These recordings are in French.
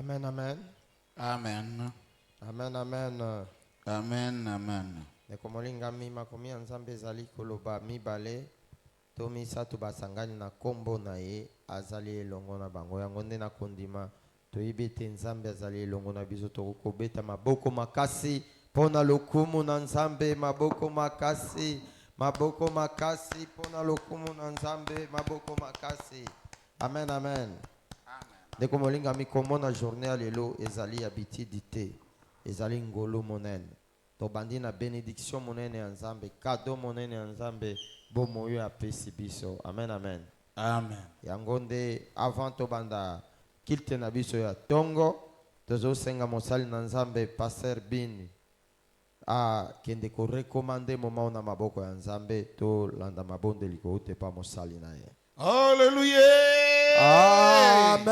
Amen, amen. Amen. Amen, amen. Amen, amen. Nekomolinga mima komi nzambe ezali koloba mibale to misato basangani na kombo na ye azali elongo na bango yango nde nakondima toyebi ete nzambe azali elongo na biso tokobeta maboko makasi pona lokumu na nzambe maboko makasi pona lokumu na nzambe maboko makasi. Amen, amen. Ndeko molinga mikomona journée ya lelo ezali habitude te ezali ngolo monene tobandi na bénédiction monene ya nzambe cadeau monene ya nzambe bomoyo apesi biso. Amen, amen. Amen. Yango nde avant tobanda kilte na biso ya tongo tozosenga mosali na nzambe Pasteur Bin akende korekomande moma na maboko ya nzambe tolanda mabondeli koute pa mosali na ye. Alléluia. Amen.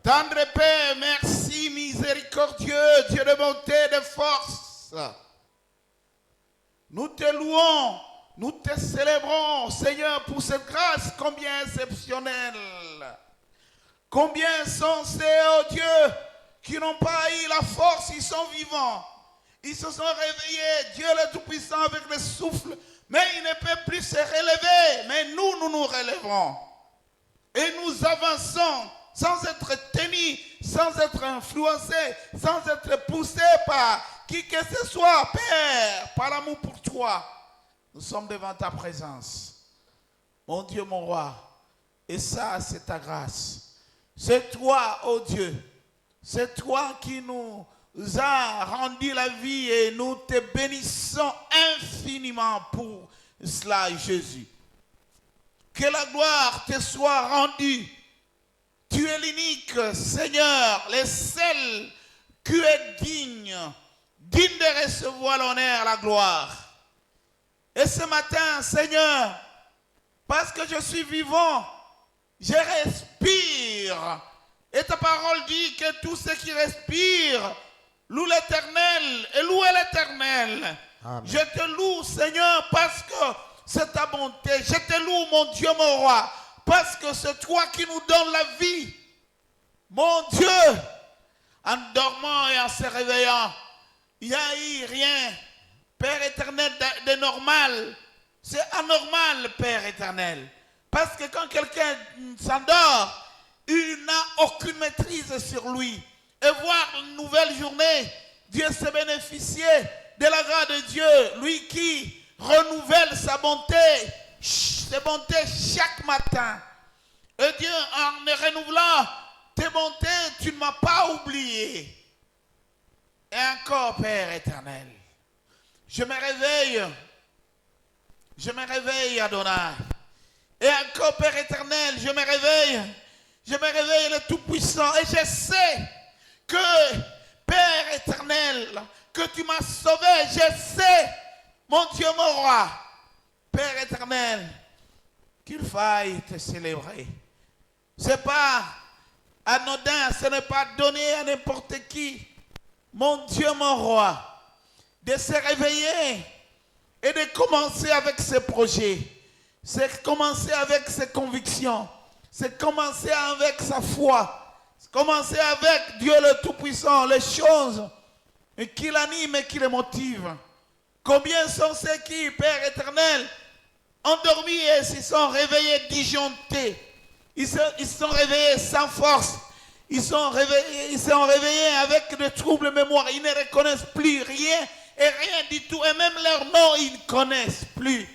Tendre Père, merci, miséricordieux, Dieu de bonté, de force. Nous te louons, nous te célébrons, Seigneur, pour cette grâce combien exceptionnelle. Combien sont ces, oh Dieu, qui n'ont pas eu la force, ils sont vivants. Ils se sont réveillés, Dieu le Tout-Puissant, avec le souffle, mais ils ne peuvent plus se relever. Mais nous nous relèverons. Et nous avançons sans être tenus, sans être influencés, sans être poussés par qui que ce soit, Père, par l'amour pour toi. Nous sommes devant ta présence. Mon Dieu, mon roi. Et ça, c'est ta grâce. C'est toi, oh Dieu. C'est toi qui nous a rendu la vie et nous te bénissons infiniment pour cela, Jésus. Que la gloire te soit rendue. Tu es l'unique, Seigneur, le seul qui est digne de recevoir l'honneur, la gloire. Et ce matin, Seigneur, parce que je suis vivant, je respire. Et ta parole dit que tous ceux qui respirent louent l'Éternel et louent l'Éternel. Je te loue, Seigneur, parce que c'est ta bonté. Je te loue, mon Dieu, mon roi, parce que c'est toi qui nous donnes la vie. Mon Dieu, en dormant et en se réveillant, il n'y a eu rien, Père éternel, de normal. C'est anormal, Père éternel. Parce que quand quelqu'un s'endort, il n'a aucune maîtrise sur lui. Et voir une nouvelle journée, Dieu s'est bénéficié de la grâce de Dieu, lui qui renouvelle sa bonté, ses bontés chaque matin. Et Dieu, en me renouvelant tes bontés, tu ne m'as pas oublié. Et encore, Père éternel, je me réveille, Adonai. Et encore, Père éternel, je me réveille le Tout-Puissant. Et je sais que, Père éternel, que tu m'as sauvé. Je sais, mon Dieu, mon roi, Père éternel, qu'il faille te célébrer. Ce n'est pas anodin, ce n'est pas donné à n'importe qui, mon Dieu, mon roi, de se réveiller et de commencer avec ses projets, c'est commencer avec ses convictions, c'est commencer avec sa foi, c'est commencer avec Dieu le Tout-Puissant, les choses qui l'animent et qui les motivent. Combien sont ceux qui, Père éternel, ont dormi et se sont réveillés disjonctés. Ils sont réveillés sans force. Ils sont réveillés avec des troubles mémoire. Ils ne reconnaissent plus rien et rien du tout. Et même leur nom, ils ne connaissent plus.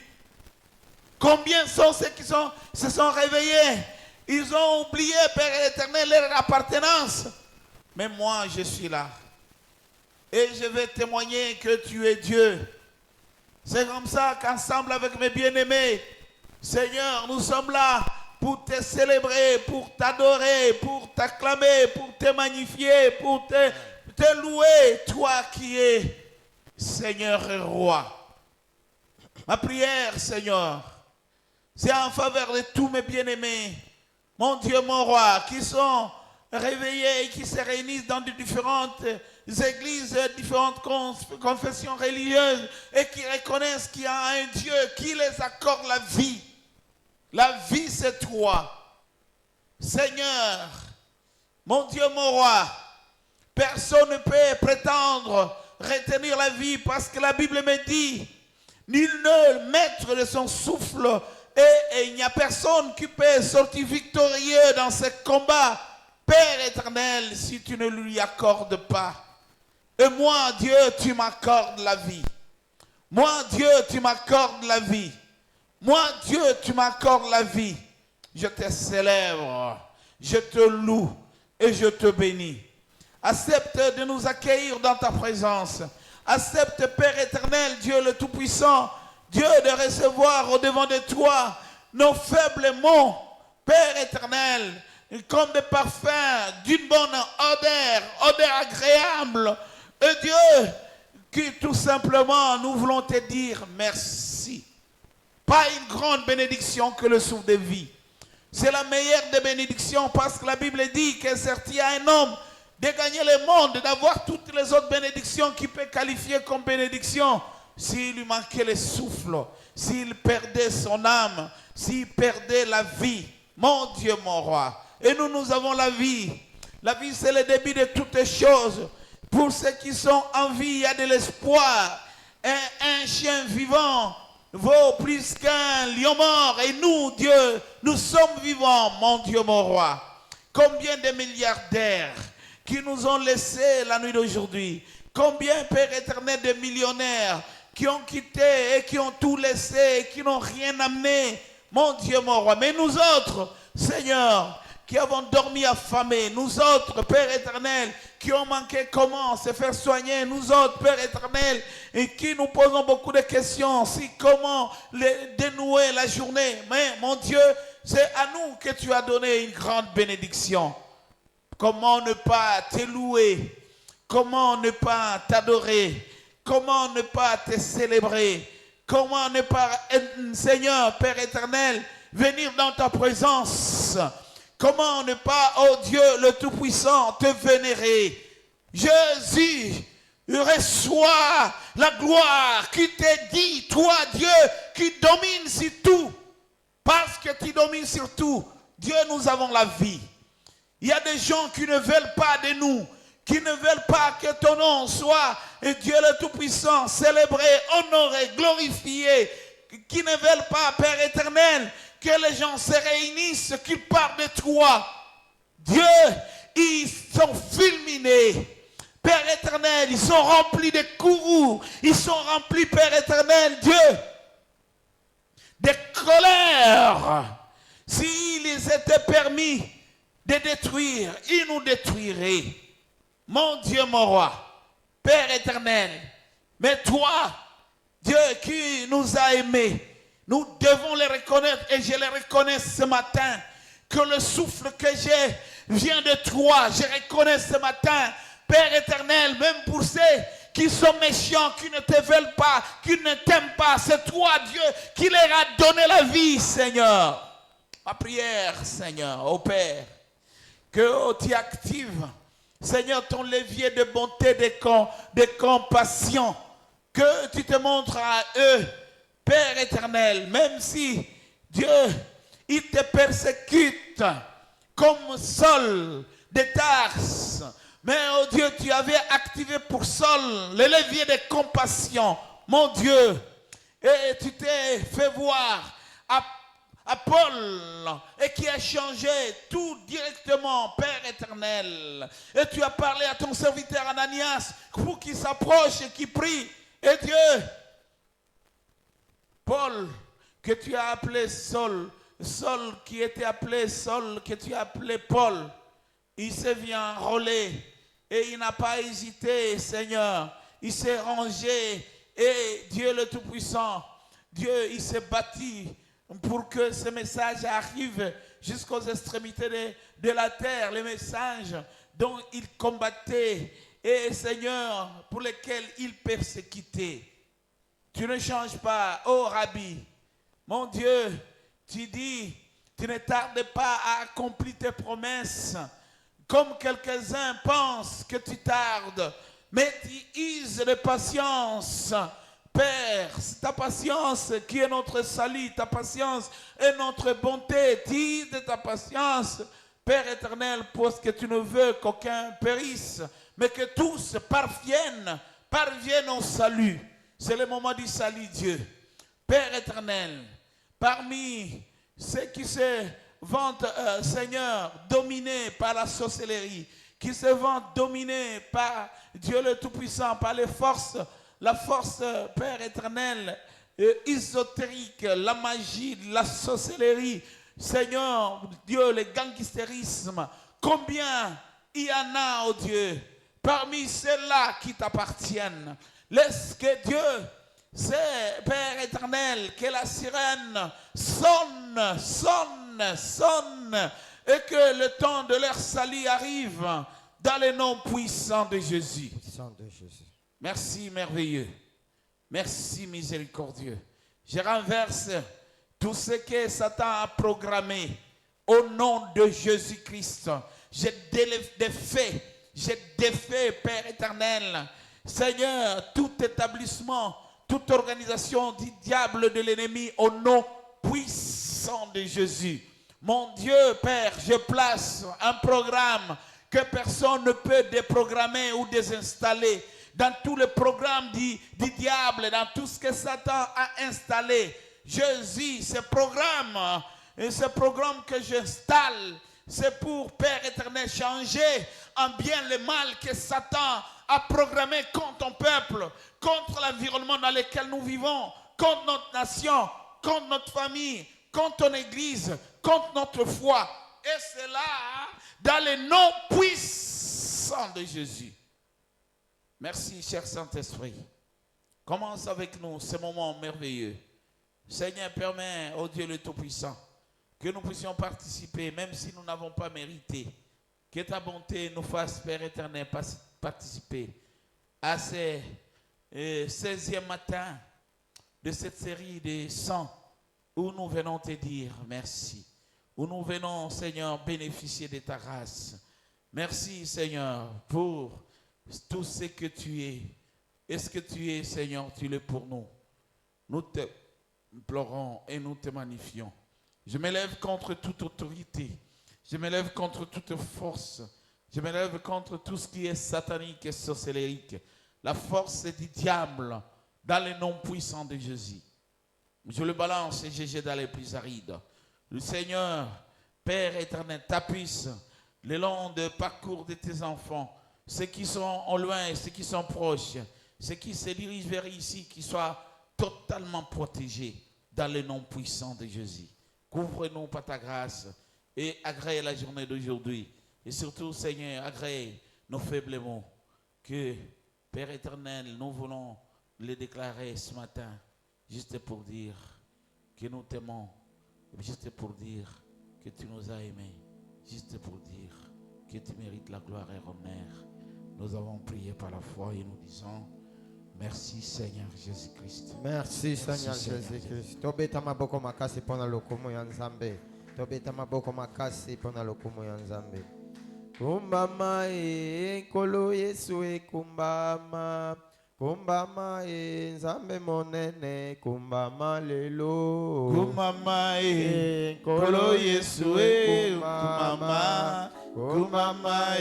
Combien sont ceux qui se sont réveillés? Ils ont oublié, Père éternel, leur appartenance. Mais moi, je suis là. Et je vais témoigner que tu es Dieu. C'est comme ça qu'ensemble avec mes bien-aimés, Seigneur, nous sommes là pour te célébrer, pour t'adorer, pour t'acclamer, pour te magnifier, pour te louer, toi qui es Seigneur et Roi. Ma prière, Seigneur, c'est en faveur de tous mes bien-aimés, mon Dieu, mon Roi, qui sont réveillés et qui se réunissent dans de différentes églises, différentes confessions religieuses et qui reconnaissent qu'il y a un Dieu qui les accorde la vie. La vie, c'est toi. Seigneur, Mon Dieu, mon roi, personne ne peut prétendre retenir la vie parce que la Bible me dit, nul ne maître de son souffle et il n'y a personne qui peut sortir victorieux dans ce combat. Père éternel, si tu ne lui accordes pas. Et moi, Dieu, tu m'accordes la vie. Moi, Dieu, tu m'accordes la vie. Moi, Dieu, tu m'accordes la vie. Je te célèbre, je te loue et je te bénis. Accepte de nous accueillir dans ta présence. Accepte, Père éternel, Dieu le Tout-Puissant, Dieu, de recevoir au-devant de toi nos faibles mots, Père éternel, comme des parfums d'une bonne odeur agréable. Et Dieu, qui tout simplement nous voulons te dire merci. Pas une grande bénédiction que le souffle de vie. C'est la meilleure des bénédictions parce que la Bible dit que certes il y a un homme de gagner le monde, d'avoir toutes les autres bénédictions qu'il peut qualifier comme bénédiction. S'il lui manquait le souffle, s'il perdait son âme, s'il perdait la vie. Mon Dieu, mon roi. Et nous avons la vie. La vie, c'est le début de toutes les choses. Pour ceux qui sont en vie, il y a de l'espoir. Un chien vivant vaut plus qu'un lion mort. Et nous, Dieu, nous sommes vivants, mon Dieu, mon roi. Combien de milliardaires qui nous ont laissés la nuit d'aujourd'hui. Combien, Père éternel, de millionnaires qui ont quitté et qui ont tout laissé et qui n'ont rien amené. Mon Dieu, mon roi. Mais nous autres, Seigneur, qui avons dormi affamés, nous autres, Père éternel, qui ont manqué comment se faire soigner, nous autres, Père éternel, et qui nous posons beaucoup de questions, si comment dénouer la journée. Mais mon Dieu, c'est à nous que tu as donné une grande bénédiction. Comment ne pas te louer? Comment ne pas t'adorer? Comment ne pas te célébrer? Comment ne pas, Seigneur, Père éternel, venir dans ta présence? Comment ne pas, oh Dieu le Tout-Puissant, te vénérer? Jésus, reçois la gloire qui t'est dit, toi Dieu, qui domine sur tout. Parce que tu domines sur tout, Dieu, nous avons la vie. Il y a des gens qui ne veulent pas de nous, qui ne veulent pas que ton nom soit, et Dieu le Tout-Puissant, célébré, honoré, glorifié, qui ne veulent pas, Père éternel, que les gens se réunissent, qu'ils parlent de toi. Dieu, ils sont fulminés. Père éternel, ils sont remplis de courroux. Ils sont remplis, Père éternel, Dieu, de colère. S'il était permis de détruire, ils nous détruiraient. Mon Dieu, mon roi, Père éternel, mais toi, Dieu qui nous a aimés, nous devons les reconnaître et je les reconnais ce matin, que le souffle que j'ai vient de toi. Je reconnais ce matin, Père éternel, même pour ceux qui sont méchants, qui ne te veulent pas, qui ne t'aiment pas, c'est toi, Dieu, qui leur a donné la vie, Seigneur. Ma prière, Seigneur, au Père, que tu actives, Seigneur, ton levier de bonté, de compassion, que tu te montres à eux, Père éternel, même si, Dieu, il te persécute comme Saul de Tarse, mais, oh Dieu, tu avais activé pour Saul le levier de compassion, mon Dieu, et tu t'es fait voir à Paul, et qui a changé tout directement, Père éternel. Et tu as parlé à ton serviteur Ananias pour qu'il s'approche et qu'il prie. Et Dieu, Paul, que tu as appelé Saul, Saul qui était appelé Saul, que tu as appelé Paul, il s'est bien enrôler et il n'a pas hésité, Seigneur. Il s'est rangé et Dieu le Tout-Puissant, Dieu, il s'est bâti pour que ce message arrive jusqu'aux extrémités de la terre, les messages dont il combattait et, Seigneur, pour lesquels il persécutait. Tu ne changes pas, oh Rabbi, mon Dieu, tu dis, tu ne tardes pas à accomplir tes promesses, comme quelques-uns pensent que tu tardes, mais tu uses de patience. Père, c'est ta patience qui est notre salut, ta patience est notre bonté. Tu uses de ta patience, Père éternel, parce que tu ne veux qu'aucun périsse, mais que tous parviennent au salut. C'est le moment du salut, Dieu. Père éternel, parmi ceux qui se vantent, Seigneur, dominés par la sorcellerie, qui se vantent dominés par Dieu le Tout-Puissant, par la force, Père éternel, ésotérique, la magie, la sorcellerie, Seigneur, Dieu, le gangstérisme, combien il y en a, oh Dieu, parmi ceux-là qui t'appartiennent. Laisse que Dieu, c'est Père éternel, que la sirène sonne, et que le temps de leur salut arrive dans le nom puissant de Jésus. Merci merveilleux. Merci miséricordieux. Je renverse tout ce que Satan a programmé au nom de Jésus-Christ. Je défais, Père éternel, Seigneur, tout établissement, toute organisation du diable, de l'ennemi, au nom puissant de Jésus. Mon Dieu, Père, je place un programme que personne ne peut déprogrammer ou désinstaller. Dans tout le programme du diable, dans tout ce que Satan a installé, Jésus, ce programme que j'installe, c'est pour, Père éternel, changer en bien le mal que Satan a programmé contre ton peuple, contre l'environnement dans lequel nous vivons, contre notre nation, contre notre famille, contre ton église, contre notre foi. Et cela dans le nom puissant de Jésus. Merci, cher Saint-Esprit. Commence avec nous ce moment merveilleux. Seigneur, permets, ô Dieu le Tout-Puissant, que nous puissions participer, même si nous n'avons pas mérité. Que ta bonté nous fasse, Père éternel, participer à ce 16e matin de cette série de 100 où nous venons te dire merci. Où nous venons, Seigneur, bénéficier de ta grâce. Merci, Seigneur, pour tout ce que tu es. Est-ce que tu es, Seigneur, tu l'es pour nous. Nous te implorons et nous te magnifions. Je m'élève contre toute autorité. Je m'élève contre toute force. Je m'élève contre tout ce qui est satanique et sorcellérique. La force du diable dans le nom puissant de Jésus. Je le balance et je jette dans les plus arides. Le Seigneur, Père éternel, t'appuie le long du parcours de tes enfants. Ceux qui sont au loin et ceux qui sont proches, ceux qui se dirigent vers ici, qui soient totalement protégés dans le nom puissant de Jésus. Couvre-nous par ta grâce et agrée la journée d'aujourd'hui. Et surtout, Seigneur, agrée nos faibles mots. Que, Père éternel, nous voulons les déclarer ce matin, juste pour dire que nous t'aimons, juste pour dire que tu nous as aimés, juste pour dire que tu mérites la gloire et l'honneur. Nous avons prié par la foi et nous disons merci Seigneur Jésus-Christ. Merci Seigneur Jésus-Christ. Tobeta maboko makasi pona lokumu ya Nzambe. Tobeta maboko makasi pona lokumu ya Nzambe. Kumbama nkolo Yesu kumbama. Kumbama Nzambe monene kumbama lelo. Kumbama nkolo Yesu kumbama. Kumbama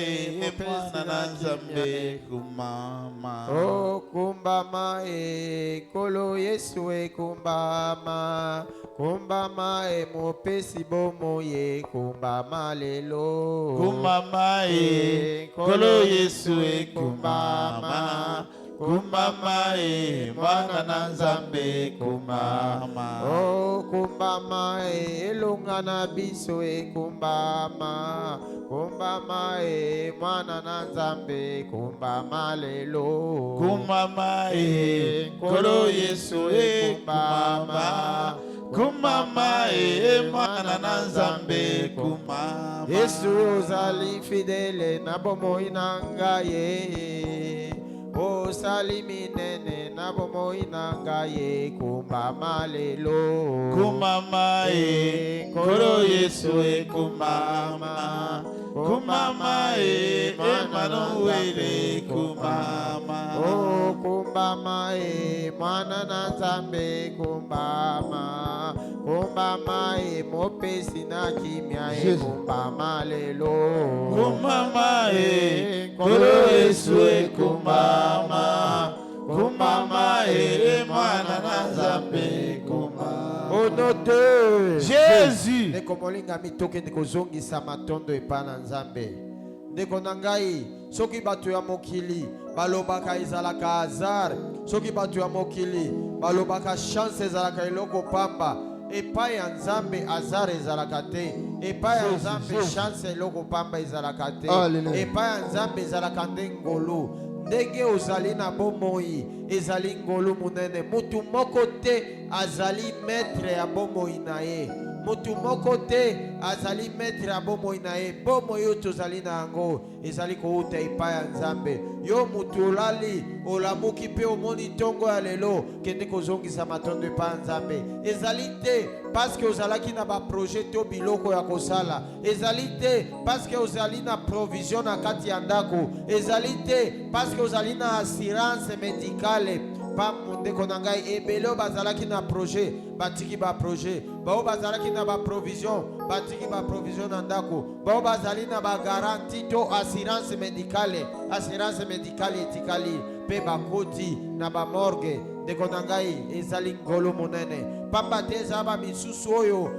mwana na Nzambe kumbama. Oh kumbama nkolo Yesu kumbama. Kumbama mopesi bomo ye kumbama lelo. Kumbama nkolo Yesu kumbama. Kumbama mwana na Nzambe kumbama. Oh kumbama elonga na biso kumbama. Kumbama mwana na Nzambe kumbama lelo. Kumbama nkolo Yesu kumbama. Kumbama mwana na Nzambe kumbama. Yesu ozali fidèle na bomoi na ngai. Osali minene na bomoi na ngai kumbama lelo. Kumbama nkolo Yesu kumbama. Kumama Emmanuel Kumama. Oh kumbama mwana na nzambe kumbama. Kumbama mopesi na kimia kumbama lelo. Kumama Kolo Yesu kumbama. Kumbama mwana na nzambe kumbama. Au nom de Jésus. Ndeko molinga mitoke ndeko zongisa matondo epa na nzambe. Ndeko nangai soki bato ya mokili balobaka ezalaka hasard, soki bato ya mokili balobaka chance ezalaka eloko pamba, epai ya nzambe hasard ezalaka te, epai ya nzambe chance eloko pamba ezalaka te, epai ya nzambe ezalaka nde ngolu. Ndenge ozali na bomoi ezali ngolu munene. Mutu moko te azali maître ya bomoi na ye. Mutu moko te azali maître ya bomoi na ye. Bomoi oyo tozali na yango ezali kouta epai ya nzambe. Yo mutu olali olamuki pe omoni tongo ya lelo kende kozongisa matondo epai ya nzambe. Ezali te parce que ozalaki na ba projet to biloko ya kosala. Ezali te parce que ozali na provision na kati ya ndako. Ezali te parce que ozali na assurance médicale. Pa ndeko na ngai ebele bazalaki na projet batiki ba projet, bao bazalaki na ba provision batiki ba provision na ndako, bao bazali na ba garantie to assurance médicale etikali pe bakoti na ba morgue. Ndeko na ngai ezali ngolo monene pamba te eza ba misusu oyo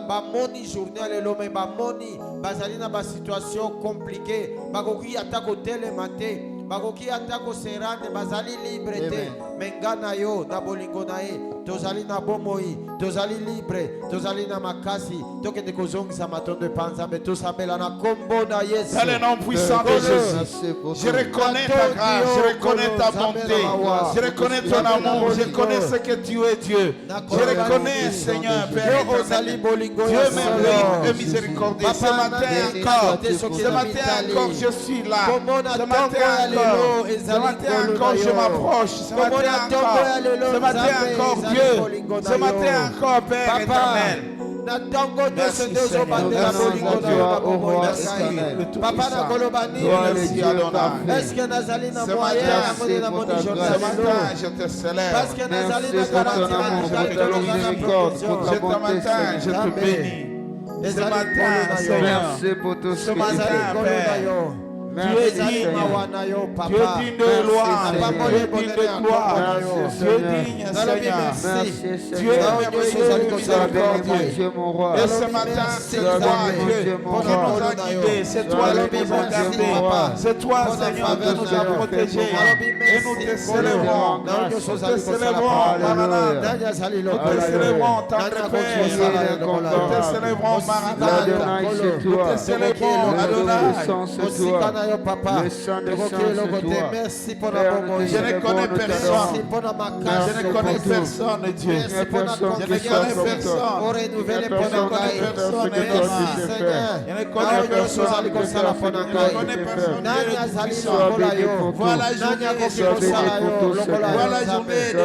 bamoni journée lelo me bamoni bazali na ba situation compliquée, bakoki ata kotelema te, bakoki ata koserane, bazali libre te. Mengana yo na bolingo na ye tozali na bomoi, tozali libre, tozali na makasi tokende kozongisa matondo epa nzambe tosambela na kombo na Yesu. Dans le nom puissant de Jésus, je reconnais ta grâce, je reconnais ta bonté, je reconnais ton amour, je reconnais ce que tu es Dieu. Je reconnais, Seigneur, Père éternel, Dieu merveilleux et miséricordieux. Ce matin encore, je suis là. Ce matin encore, je m'approche. Ce matin encore, Dieu. Ce matin encore, Père éternel. Merci Seigneur. Papa na kolobani est-ce que nazali na moyen amoni na moni journal je te célèbre parce que nazali na garantie je te bénis ce matin Seigneur. Merci pour tout ce que tu fais. Tu es digne, tu es digne de gloire, tu es digne de gloire, tu es digne, Seigneur. Tu es miséricordieux. Et ce matin, c'est toi, Dieu, qui nous a guidés, c'est toi qui nous a gardés, c'est toi, Seigneur, qui nous a protégés. Et nous te célébrons, nous te célébrons, Maranatha, nous te célébrons, Tendre Père, nous te célébrons, Maranatha, nous te célébrons, Adonai. Papa, merci pour la bonne. Je ne connais personne. Je ne connais personne, Dieu. Je ne connais personne. Pour renouveler pour nous. Merci, Seigneur. Je ne connais personne. Je ne connais personne. Voilà journée de voilà journée de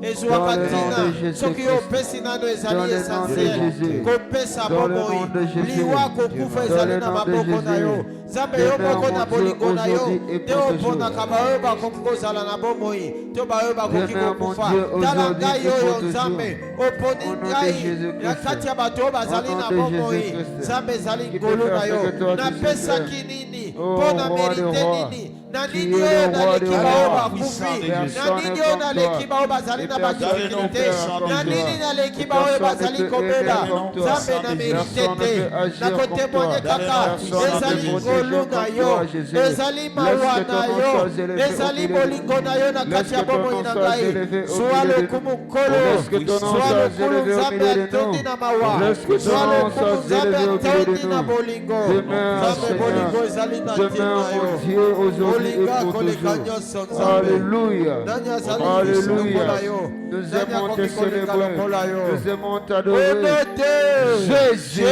Ezuakatina, soki opesi nano ezali essentiel. Kopesa bomoi, liwa kokufa ezali na maboko na yo. Nzambe yo moko na bolingo na yo. Te oponaka baoyo bakoki kozala na bomoi, te baoyo bakoki kokufa. Tala ngai oyo Nzambe, oponi ngai na kati ya bato oyo bazali na bomoi. Nzambe ezali ngolu na yo. Napesaki nini? Mpona merite nini? Na nini oyo naleki baoyo bakufi? Na nini oyo naleki baoyo bazali na badifficulté? Na nini naleki baoyo bazali kobela? Nzambe na merite te. Nakotemoigne kaka ezali ngolu na yo, ezali mawa na yo, ezali bolingo na yo na kati ya bomoi na ngai. Zwa lokumu nkolo, zwa lokumu Nzambe atondi na mawa, zwa lokumu Nzambe atondi na bolingo. Nzambe bolingo ezali na ntina yo. Alléluia. Alléluia. Nous aimons te célébrer. Nous aimons t'adorer. Jésus.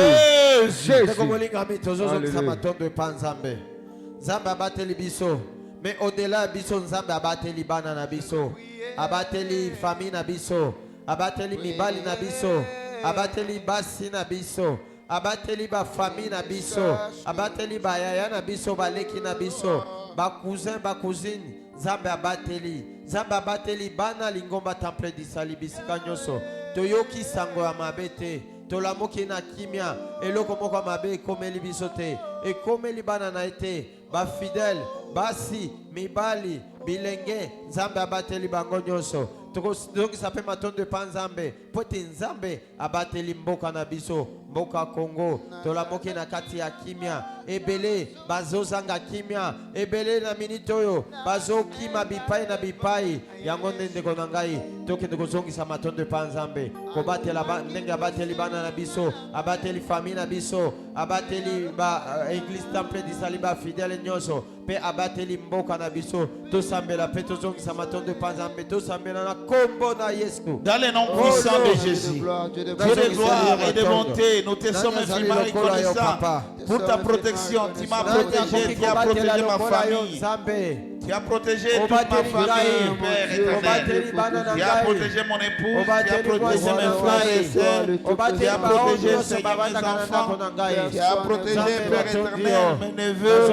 Nzambe abateli biso Mais au-delà biso nzambe abateli bana na biso, abateli famille na biso, abateli mibali na biso, abateli basi na biso, abateli ba famille na biso, abateli ba yaya na biso, baleki na biso, ba cousin ba cousine, nzambe abateli bana lingomba temple disali bisika nyonso. Toyoki sango ya mabete, tolamoki na kimia, eloko moko mabe ekomeli biso te, ekomeli bana na ete, ba fidèle, basi, mibali, bilenge, nzambe abateli bango nyonso. Tokoki sape matondo pa nzambe, pote nzambe abateli mboka na biso, mboka Congo, tolamoki na kati ya kimia, ebele, bazozanga kimia, ebele na minitoyo, bazokima bipai na bipai, yango nende konangai, toke tokozongisa matondo pa nzambe, kobatela ndenge abateli bana na biso, abateli famille na biso, abateli ba église temple disali ba fidèle nyonso, pe abateli mboka na biso, tosambela pe tozongisa matondo pa nzambe, tosambela na kombo na Yesu. Dans le nom puissant de Jésus, Dieu de gloire et de bonté, nous te sommes infiniment reconnaissants pour ta protection. Tu m'as protégé, tu as protégé ma famille. Tu as protégé toute ma famille, Père éternel. Tu as protégé mon épouse, tu as protégé mes frères et sœurs. Tu as protégé, Seigneur, mes enfants. Tu as protégé, Père éternel, mes neveux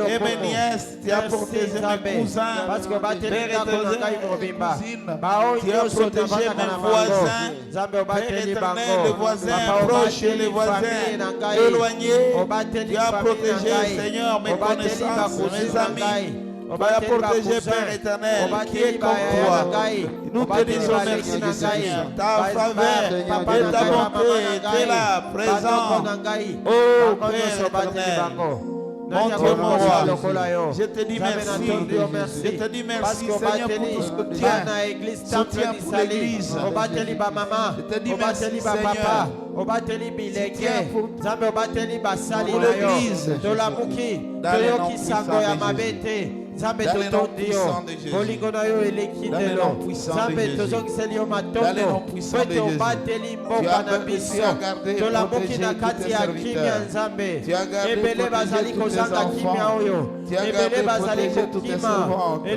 et mes nièces. Tu as protégé mes cousins, Père éternel, mes cousines. Tu as protégé mes voisins, Père éternel, les voisins proches et les voisins éloignés. Tu as protégé, Seigneur, mes connaissances, mes amis. Tu as protégé, Père éternel, qui est comme toi. Nous te disons merci, Seigneur. Ta faveur et ta bonté est là, présent. Oh, Père éternel. Mon Dieu, mon roi, je te dis merci. Je te dis merci, Seigneur, pour tout ce que tu as. Soutien pour l'église. Je te dis merci, Seigneur. Pour l'église. Dans le nom puissant de Jésus. Dans le nom puissant de Jésus. Dans le nom puissant de Jésus. Dans le nom puissant de Jésus. Tu as gardé et protégé tous tes serviteurs. Tu as gardé et protégé tous tes enfants. Tu as gardé et protégé toutes tes servantes. Tu as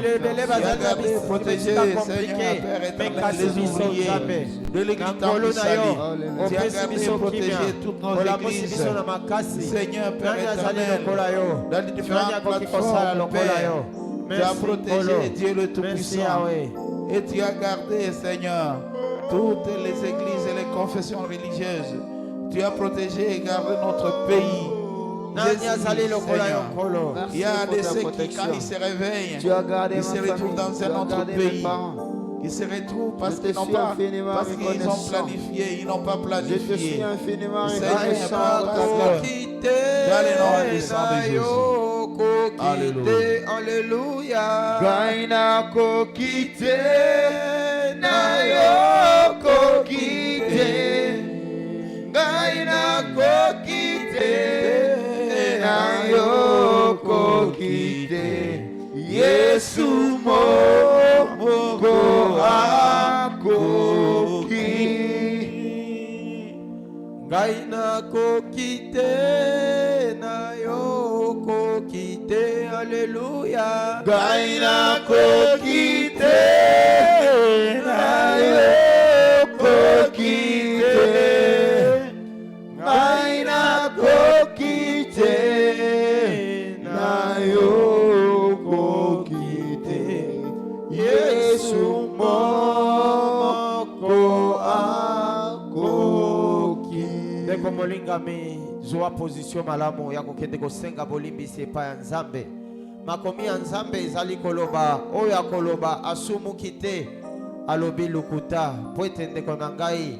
gardé et protégé, Seigneur, Père éternel, les ouvriers de l'église Temple Sali. Tu as gardé et protégé toutes nos églises. Seigneur, Père éternel, dans les différentes plateformes, Père. Tu as protégé, Dieu le Tout-Puissant. Et tu as gardé, Seigneur, toutes les églises et les confessions religieuses. Tu as protégé et gardé notre pays. Jésus, Seigneur. Il y a des ceux qui, quand ils se réveillent, ils se retrouvent dans un autre pays. Ils se retrouvent parce qu'ils n'ont pas, parce qu'ils ont planifié, ils n'ont pas planifié. Seigneur, dans le nom puissant de Jésus. Alléluia. Gaina kokite na yo kokite. Gaina kokite na yo kokite. Yesu mo go akoki. Gaina kokite na yo kokite. Alléluia. Gaina kokite na yo kokite. Gaina kokite na yo kokite. Yesu moko akoki. Deko molingami zoa position malamu ya kokende kosenga bolimbisi epai ya Nzambe. Makomi ya Nzambe ezali koloba oyo akoloba asumuki te alobi lukuta po ete ndeko na ngai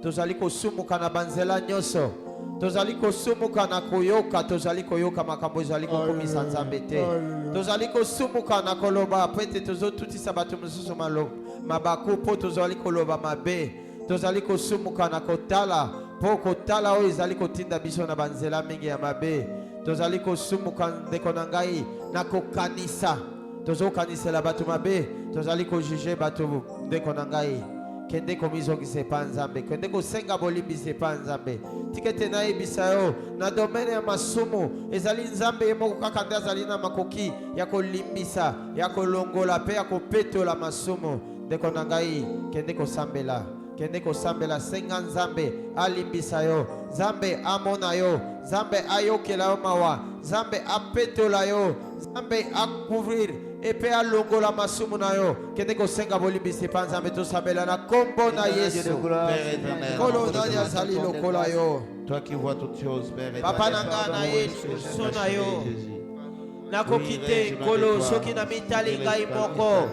tozali kosumuka na banzela nyonso, tozali kosumuka na koyoka, tozali koyoka makambo ezali kokomisa Nzambe te, tozali kosumuka na koloba po ete tozotutisa bato mosusu mabaku po tozali koloba mabe, tozali kosumuka na kotala po kotala oyo ezali kotinda biso na banzela mingi ya mabe, tozali kosumuka ndeko na ngai na kokanisa, tozokanisela bato mabe, tozali kojuge bato ndeko na ngai kende komizongisa epa nzambe kende kosenga bolimbisa epa nzambe tikete nayebisa yo na domene ya masumu ezali nzambe ye moko kaka nde azali na makoki ya kolimbisa ya kolongola mpe ya kopetola masumu ndeko na ngai kende kosambela kende kosambela senga nzambe alimbisa yo nzambe amona yo nzambe ayokela yo mawa nzambe apetola yo nzambe akouvrir epe alongola masumu na yo kende kosenga bolimbisa epa nzambe tosambela na kombo na Yesu kolo nani azali lokola yo Toi qui vois toutes choses, Père éternel. papa na ngai na ye liboso na yo nakoki te nkolo soki na mitali ngai moko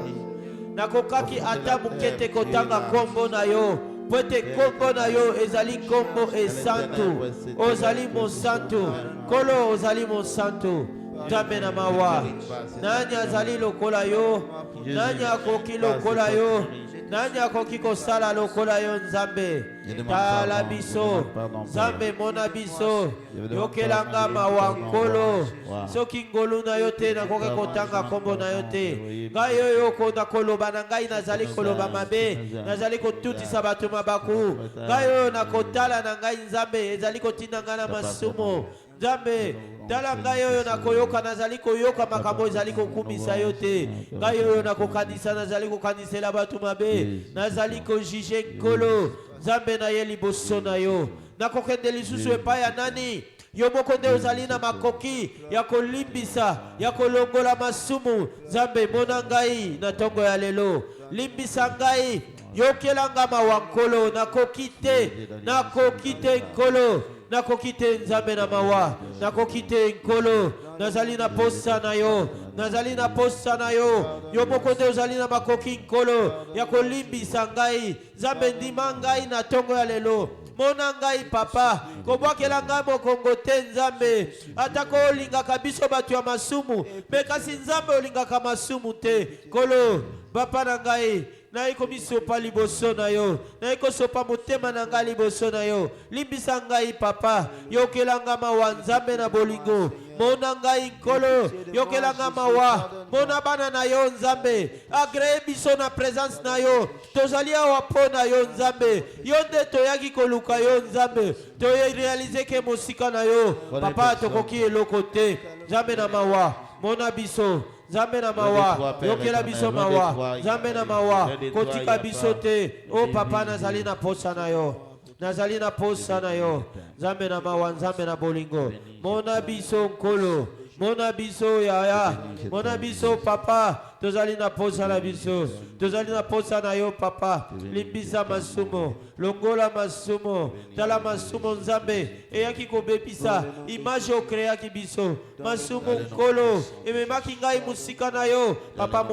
nakokaki ata moke te kotanga kombo na yo po ete kombo na yo ezali kombo esantu ozali mosantu nkolo ozali mosantu nzambe na mawa nani azali lokola yo nani akoki lokola yo nani akoki kosala lokola yo nzambe tala biso nzambe mona biso yokelanga mawa nkolo soki ngolu na yo te nakoki kotanga kombo na yo te ngai oyo okonda koloba na ngai nazali koloba mabe nazali kotutisa bato mabaku ngai oyo nakotala na ngai nzambe ezali kotinda ngai na masumu nzambe tala ngai oyo nakoyoka nazali koyoka makambo ezali kokumisa yo te ngai oyo nakokanisa nazali kokanisela bato mabe nazali kojije nkolo nzambe na ye liboso na yo nakokende lisusu epai ya nani yo moko nde ozali na makoki ya kolimbisa ya kolongola masumu nzambe mona ngai na ntongo ya lelo limbisa ngai yokelanga mawa nkolo nakoki te nkolo nakoki te nzambe na mawa nakoki te nkolo nazali na posa na yo nazali na posa na yo yo moko nde ozali na makoki nkolo ya kolimbisa ngai nzambe ndima ngai na ntongo ya lelo mona ngai papa kobwakela ngai mokongo te nzambe atako olingaka biso bato ya masumu me kasi nzambe olingaka masumu te nkolo papa na ngai nayi komisopa liboso na yo nayi kosopa motema na ngai liboso na yo limbisa ngai papa yokelanga mawa nzambe na bolingo mona ngai nkolo yokelanga mawa mona bana na yo nzambe agreye biso na présence na yo tozali awa mpo na yo nzambe yo nde toyaki koluka yo nzambe torealize ke mosika na yo papa tokoki eloko te nzambe na mawa mona biso nzambe na mawa yokela biso mawa nzambe na mawa kotika biso te o papa nazali na posa na yo nazali na posa na yo nzambe na mawa nzambe na bolingo mona biso nkolo mona biso yaya mona biso papa tozali na posa na biso tozali na posa na yo papa limbisa masumo longola masumo tala masumo nzambe eyaki kobebisa image okreaki biso masumo nkolo ememaki ngai musika na yo papa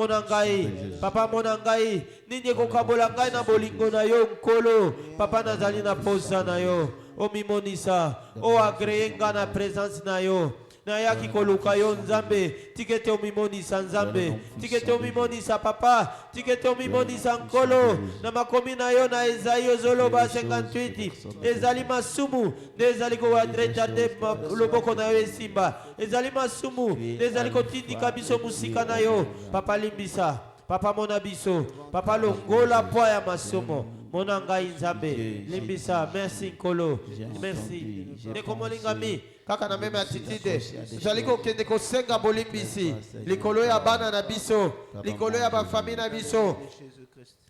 mona ngai nini ekokabola ngai na bolingo na yo nkolo papa nazali na posa na yo omimonisa oagreye nga na présence na yo nayaki koluka yo nzambe tikete omimonisa nzambe tikete omimonisa papa tikete omimonisa nkolo na makomi na yo na Ezayi ozoloba 58 ezali masumu nde ezali koretarde loboko na yo esimba ezali masumu nde ezali kotindika biso musika na yo papa limbisa papa mona biso papa longola poa ya masumu mona ngai nzambe limbisa merci nkolo merci ndeko molingami kaka na meme attitude tozali kokende kosenga bolimbisi likolo ya bana na biso likolo ya bafamille na biso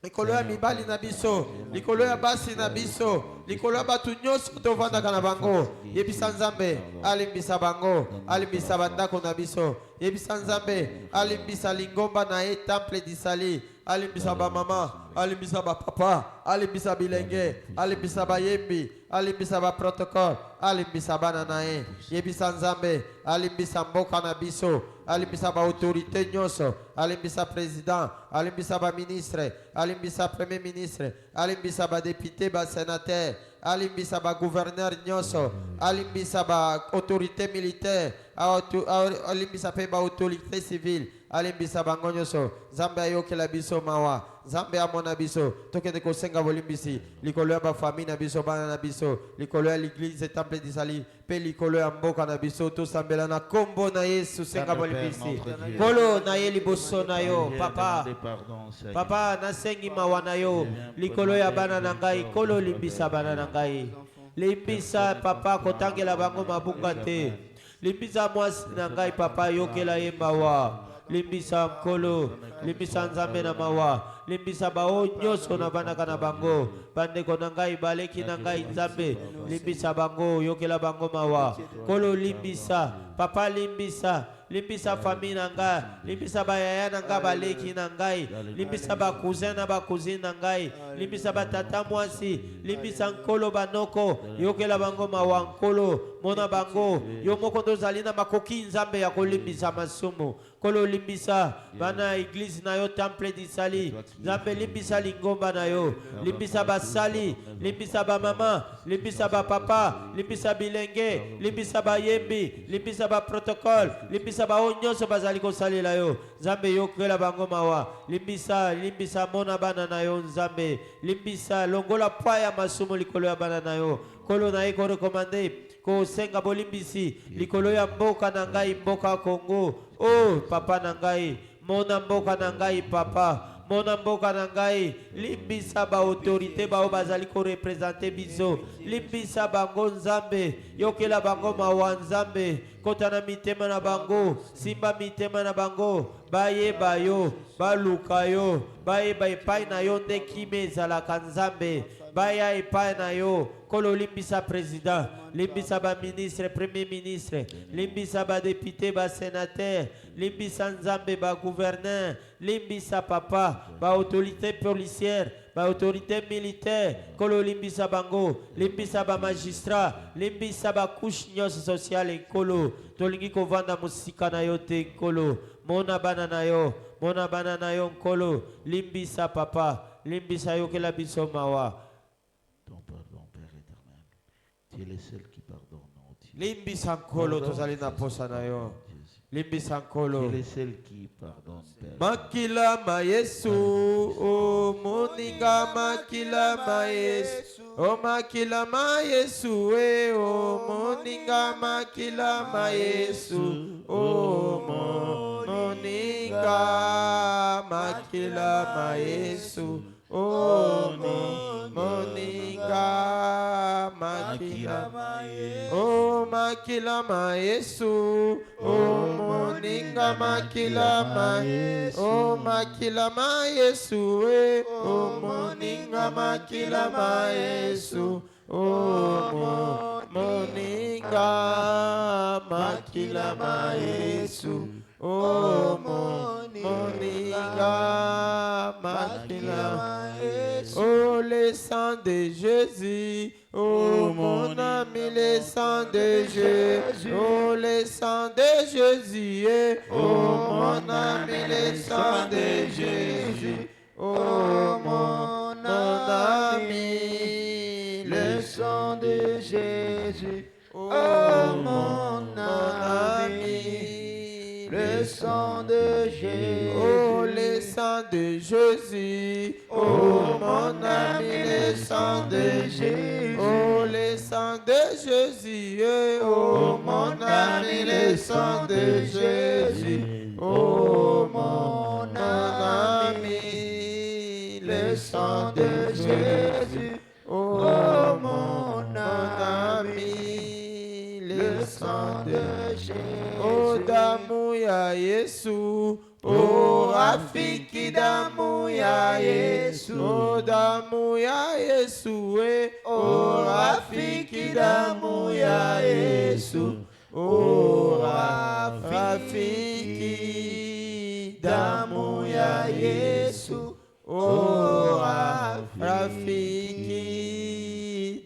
likolo ya mibali na biso likolo ya basi na biso likolo ya bato nyonso tovandaka na bango yebisa nzambe alimbisa bango alimbisa bandako na biso yebisa nzambe alimbisa lingomba na ye temple disali alimbisa bamama alimbisa bapapa alimbisa bilenge alimbisa bayembi alimbisa baprotocole alimbisa bana na ye yebisa nzambe alimbisa mboka na biso alimbisa baautorité nyonso alimbisa président alimbisa baministre alimbisa premier ministre alimbisa badepute basénateur alimbisa bagouverneur nyonso alimbisa baautorité militaire alimbisa mpe baautorité civile alimbisa bango nyonso nzambe ayokela biso mawa Nzambe amona biso tokende kosenga bolimbisi likolo ya bafamille na biso bana na biso likolo ya l'église temple d'Isali pe likolo ya mboka na biso tosambela na kombo na Yesu senga bolimbisi kolo na ye liboso na yo papa papa nasengi mawa na yo likolo ya bana na ngai kolo limbisa bana na ngai limbisa papa kotangela bango mabunga te limbisa mwasi na ngai papa yokela ye mawa limbisa nkolo limbisa nzambe na mawa limbisa bao nyonso na banaka na bango bandeko na ngai baleki na ngai nzambe limbisa bango yokela bango mawa kolo limbisa papa limbisa limbisa famille na ngai limbisa bayaya na ngai baleki na ngai limbisa bakousin na bacousine na ngai limbisa batata mwasi limbisa nkolo banoko yokela bango mawa nkolo mona bango yo moko tozali na makoki nzambe ya kolimbisa masumu kolo limbisa bana église na yo temple d'Isali nzambe limbisa lingomba na yo limbisa basali limbisa bamama limbisa bapapa limbisa bilenge limbisa bayembi limbisa baprotocole limbisa bao nyonso bazali kosalela yo nzambe yokela bango mawa limbisa mona bana na yo nzambe limbisa longola pwa ya masumu likolo ya bana na yo kolo na ye korekomande kosenga bolimbisi likolo ya mboka na ngai mboka Kongo oh papa na ngai mona mboka na ngai papa mona mboka na ngai limbisa ba autorité bao bazali ko représenter biso limbisa bango nzambe yokela bango mawa nzambe kota na mitema na bango simba mitema na bango baye bayo baluka yo baye epai na yo nde kime ezalaka nzambe baya epai na yo kolo limbisa président limbisa ba ministre premier ministre limbisa ba député ba sénateur limbisa nzambe ba gouverneur limbisa papa ba autorité policière ba autorité militaire kolo limbisa bango limbisa ba magistrat limbisa ba couche nyonso sociale kolo tolingi kovanda musika na yo te kolo mona bana na yo nkolo limbisa papa limbisa yokela biso mawa Tu es le seul qui pardonne. limbisa nkolo tozali na posa na yo limbisa nkolo Tu es le seul qui pardonne, Père. makila ma Yesu o moninga makila ma Yesu o makila ma Yesu e o moninga makila ma Yesu o moninga makila ma Yesu o moninga makila ma Yesu o makila ma Yesu o moninga makila ma Yesu o makila ma Yesu e o moninga makila ma Yesu o moninga makila ma Yesu o moninga makila ma Yesu oh le sang de Jésus oh mon ami le sang de Jésus oh le sang de Jésus oh mon ami le sang de Jésus oh mon ami le sang de Jésus oh mon ami le sang de Jésus oh le sang de Jésus oh mon ami le sang de Jésus oh le sang de Jésus oh mon ami le sang de Jésus oh mon ami le sang de Jésus oh mon ami le sang de Jésus oh damu ya Yesu oh rafiki damu ya Yesu oh damu ya Yesu oh rafiki damu ya Yesu oh rafiki damu ya Yesu oh rafiki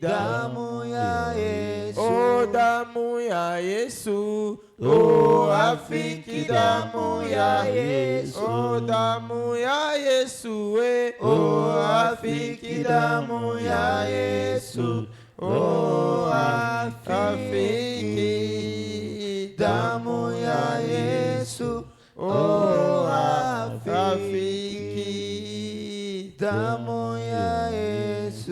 damu ya Yesu oh damu ya Yesu oh rafiki damu ya Yesu oh damu ya Yesu oh rafiki damu ya Yesu oh rafiki damu ya Yesu oh rafiki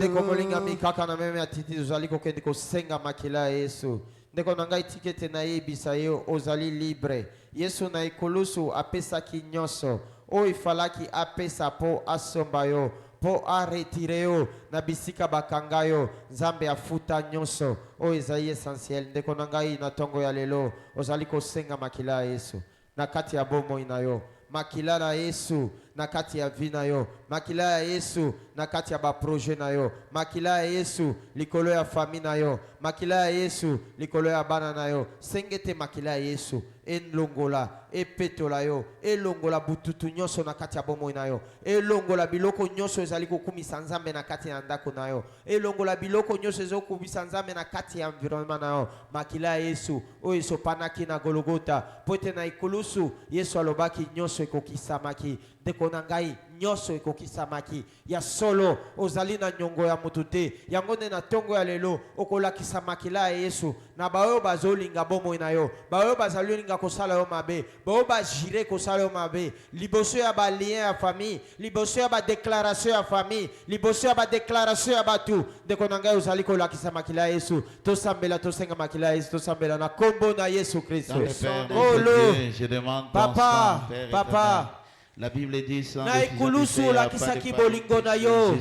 ndeko molinga mikaka na meme atiti tozali kokende kosenga makila ya Yesu ndeko na ngai tikete na yebisa yo ozali libre Yesu na ekolusu apesaki nyonso oyo ifalaki apesa po asomba yo po aretire yo na bisika bakanga yo Nzambe afuta nyonso oyo ezali essentiel ndeko na ngai na tongo ya lelo ozali kosenga makila ya Yesu na kati ya bomoi na yo makila na Yesu na kati ya vi na yo makila ya Yesu na kati ya baproje na yo makila ya Yesu likolo ya fami na yo makila ya Yesu likolo ya bana na yo sengete makila ya Yesu elongola epetola yo elongola bututu nyonso na kati ya bomoi na yo elongola biloko nyonso ezali kokumisa Nzambe na kati ya ndako na yo elongola biloko nyonso ezali kokumisa Nzambe na kati ya environnement na yo makila ya Yesu oyo esopanaki na Golgota po ete na ekulusu Yesu alobaki nyonso ekokisamaki ndeko na ngai nyonso ekokisamaki ya solo ozali na nyongo ya mutu te yango nde na tongo ya lelo okolakisa makila ya Yesu na baoyo bazolinga bomoi na yo baoyo bazolinga kosala yo mabe baoyo bajire kosala yo mabe liboso ya balien ya famille liboso ya badéclaration ya famille liboso ya badéclaration ya batu ndeko na ngai ozali kolakisa makila ya Yesu tosambela tosenga makila ya Yesu tosambela na kombo na Yesu Kristo. Oh Dieu, je demande ton Papa, sang, Père Papa. éternel. La Bible dit sans Na ekulusu lakisaki bolingo na yo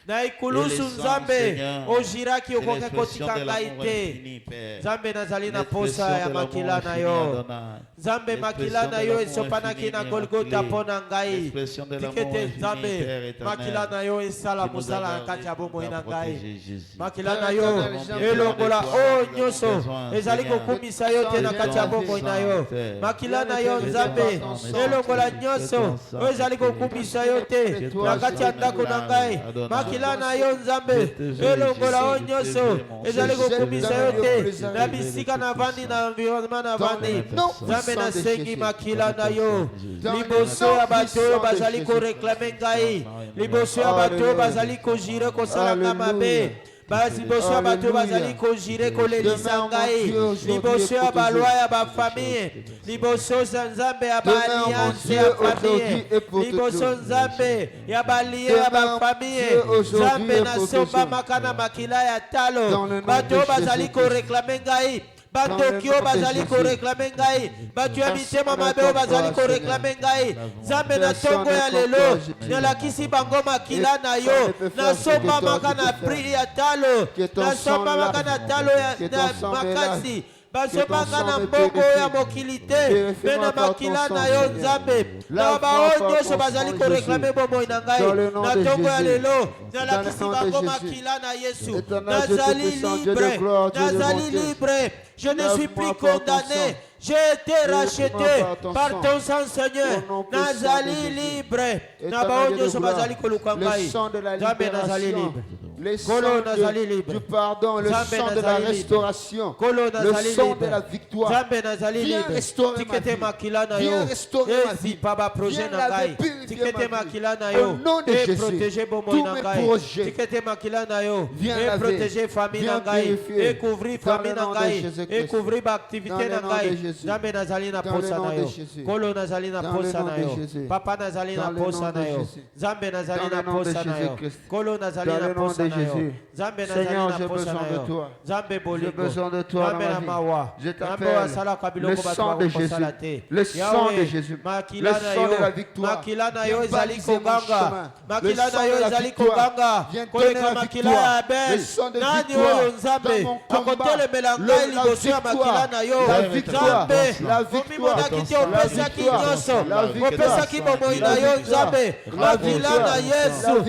na ekulusu Nzambe ojiraki okoke kotika ngai te Nzambe nazali na posa ya makila na yo Nzambe makila na yo esopanaki na Golgota mpona ngai tikete Nzambe makila na yo esala mosala na kati ya bomoi na ngai makila na yo elongola oyo nyonso ezali kokumisa yo te na kati ya bomoi na yo makila na yo Nzambe elongola nyonso oyo ezali kokumisa yo te na kati ya ndako na ngai makila na yo Nzambe elongola oyo nyonso ezali kokumisa yo te na bisika na vandi na environnement na vandi Nzambe nasengi makila na yo liboso ya bato oyo bazali koreklame ngai liboso ya bato oyo bazali kojire kosalanga mabe liboso ya bato bazali kojire kolelisa ngai liboso ya balwa ya bafamille liboso za Nzambe ya baalliance ya famille liboso Nzambe ya balie ya bafamille Nzambe nasomba makana makila ya talo bato bazali koreklame ngai bato oyo bazali koreklame ngai bato ya mitema mabe oyo bazali koreklame ngai Nzambe na tongo ya lelo nalakisi bango makila na yo nasomba maka na pri ya talo nasomba maka na talo ya makasi basombanga na mbongo ya mokili te mpe na makila na yo Nzambe na baoyo nyonso bazali koreklame bomoi na ngai na tongo ya lelo nalakisi bango makila na Yesu nazali libre nazali libre je ne suis plus condamné j'ai été racheté par ton sang Seigneur nazali libre na baoyo nyonso bazali koluka ngai Nzambe nazali libre le sang du pardon, le sang de la restauration, le sang de la victoire. Viens restaurer ma vie. Viens restaurer ma vie. Viens laver, purifier ma vie. Au nom de Jésus, tous mes projets, viens laver, viens purifier. Couvrir famille na ngai et couvrir activité na ngai Nzambe nazali na posa na yo kolo nazali na posa na yo papa nazali na posa na yo Nzambe nazali na posa na yo kolo nazali na posa na yo Nzambe nazali na posa na yo Nzambe bolingo besoin de toi Nzambe na mawa je t'appelle le sang de Jésus le sang de Jésus le sang de la victoire makila na yo ezali koganga makila na yo ezali koganga koleka makila ya Abel nani oyo Nzambe akotelemela ngai liboso ya makila na yo Nzambe omimonaki te opesaki nyonso opesaki bomoi na yo Nzambe makila na Yesu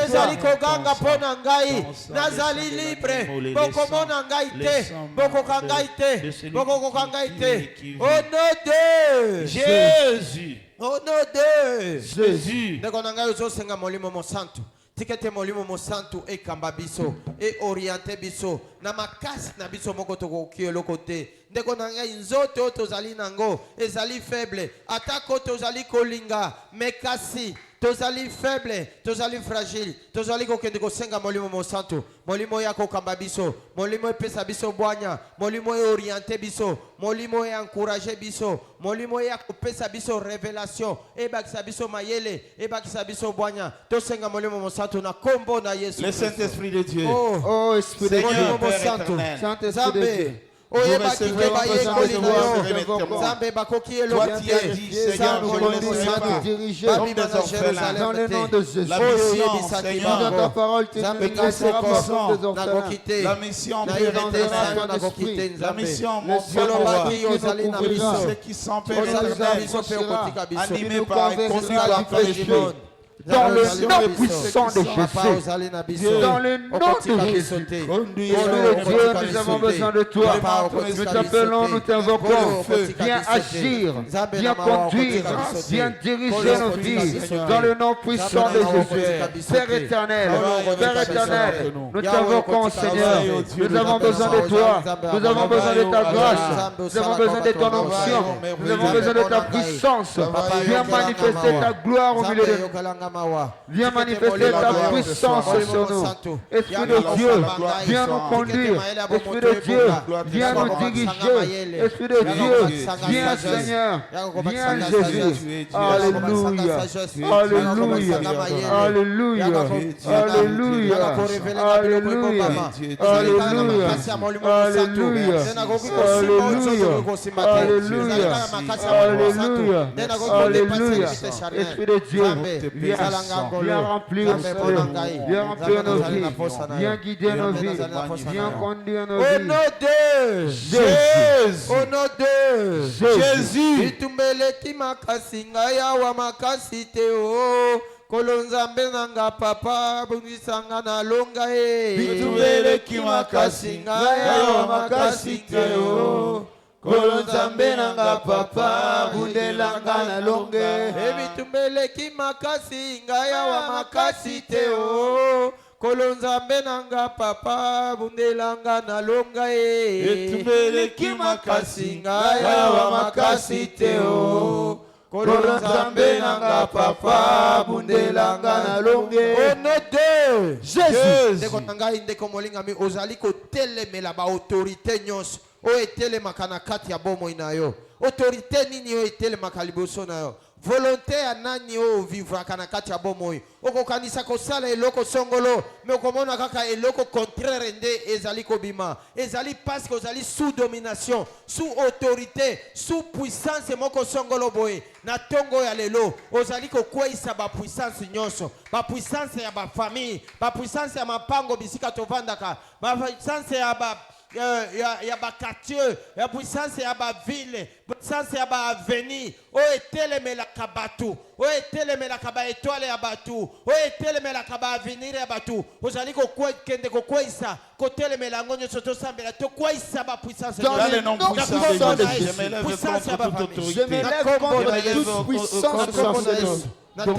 ezali koganga mpo na ngai nazali libre bokomona ngai te bokoka ngai te bokokoka ngai te au nom de Jésus au nom de Jésus ndeko na ngai ozosenga molimo mosantu tikete molimo mosantu ekamba biso e oriente biso na makasi na biso moko tokoki eloko te ndeko na ngai nzoto tozali nango ezali faible atako tozali kolinga mekasi tozali faible, tozali fragile, tozali kokende kosenga molimo mosantu, molimo ya kokamba biso, molimo epesa biso bwanya, molimo ya orienter biso, molimo ya encourager biso, molimo ya kopesa biso révélation, ebakisa biso mayele, ebakisa biso bwanya, tosenga molimo mosantu na kombo na Yesu. Le Saint-Esprit de Dieu. Oh, Esprit de Seigneur, Dieu. Père éternel. Saint-Esprit de Dieu. Recevez votre témoin. Toi, tu as dit, Seigneur, je ne laisserai pas diriger comme des orphelins. dans le nom de Jésus. La mission, Dans Seigneur, ta parole, tu ne laisseras pas comme des orphelins. la mission, Dans Père ton éternel. esprit. La mission, Le mon ciel Dieu, nous couvrira. ceux qui sont, Père Nous éternel, animés par et conduits par ton esprit. Dans le nom puissant de Jésus. Dans le nom de Jésus. Conduis Esprit de Dieu, nous avons besoin de toi. Nous t'appelons, nous t'invoquons. Viens agir, viens conduire, viens diriger nos vies. Dans le nom puissant de Jésus. Père éternel, nous t'invoquons, Seigneur. Nous avons besoin de toi. Nous avons besoin de ta grâce. Nous avons besoin de ton onction. Nous avons besoin de ta puissance. Viens manifester ta gloire au milieu de nous. Viens manifester ta puissance sur nous. Esprit de Dieu, viens nous conduire. Esprit de Dieu, viens nous diriger. Esprit de Dieu, viens Seigneur. Viens Jésus. Alléluia. Alléluia. Alléluia. Alléluia. Alléluia. Alléluia. Alléluia. Alléluia. Alléluia. Esprit de Dieu, viens remplir nos vies, viens guider nos vies, viens conduire nos vies. Au nom de Jésus, au nom de Jésus, itumbeleki makasi ngaya wa makasi teo. Kolonzambe nanga papa bungisanga na longa e. Itumbeleki makasi ngaya wa makasi teo. Kolonzambe nanga papa bundelanga na longe. Ebitumbeleki makasi ngaya wa makasi teo. Kolonzambe nanga papa bundelanga na longa e. Etumbeleki makasi ngaya wa makasi teo. Kolonzambe nanga papa bundelanga na longe. Au nom de Jésus. Ndeko nanga indeko molingami ozali ko telemela ba autorité nyonso. O etelemaka na kati ya bomoi na yo. Autorité nini o etelemaka liboso na yo. Volonté ya nani o vivraka na kati ya bomoi. Okokanisa kosala eloko songolo. Me okomona kaka eloko contraire nde ezali kobima. Ezali parce que ozali sous domination, sous autorité, sous puissance moko songolo boye. Na tongo ya lelo ozali kokweisa ba puissance nyonso. Ba puissance ya ba famille, ba puissance ya mapango bisika tovandaka. Ba puissance ya ba ya ba quartier, ya puissance ya ba ville, puissance ya ba avenue, o etelemela kabatu, o etelemela kaba étoile ya batu, o etelemela kaba avenir ya batu. Ozali ko kende ko kwisa, ko telemela ngonyo soto sambela to kwisa ba puissance. Dans le nom puissant de Jésus, je m'élève contre toute autorité. Je m'élève contre toute puissance de sorcellerie. Toute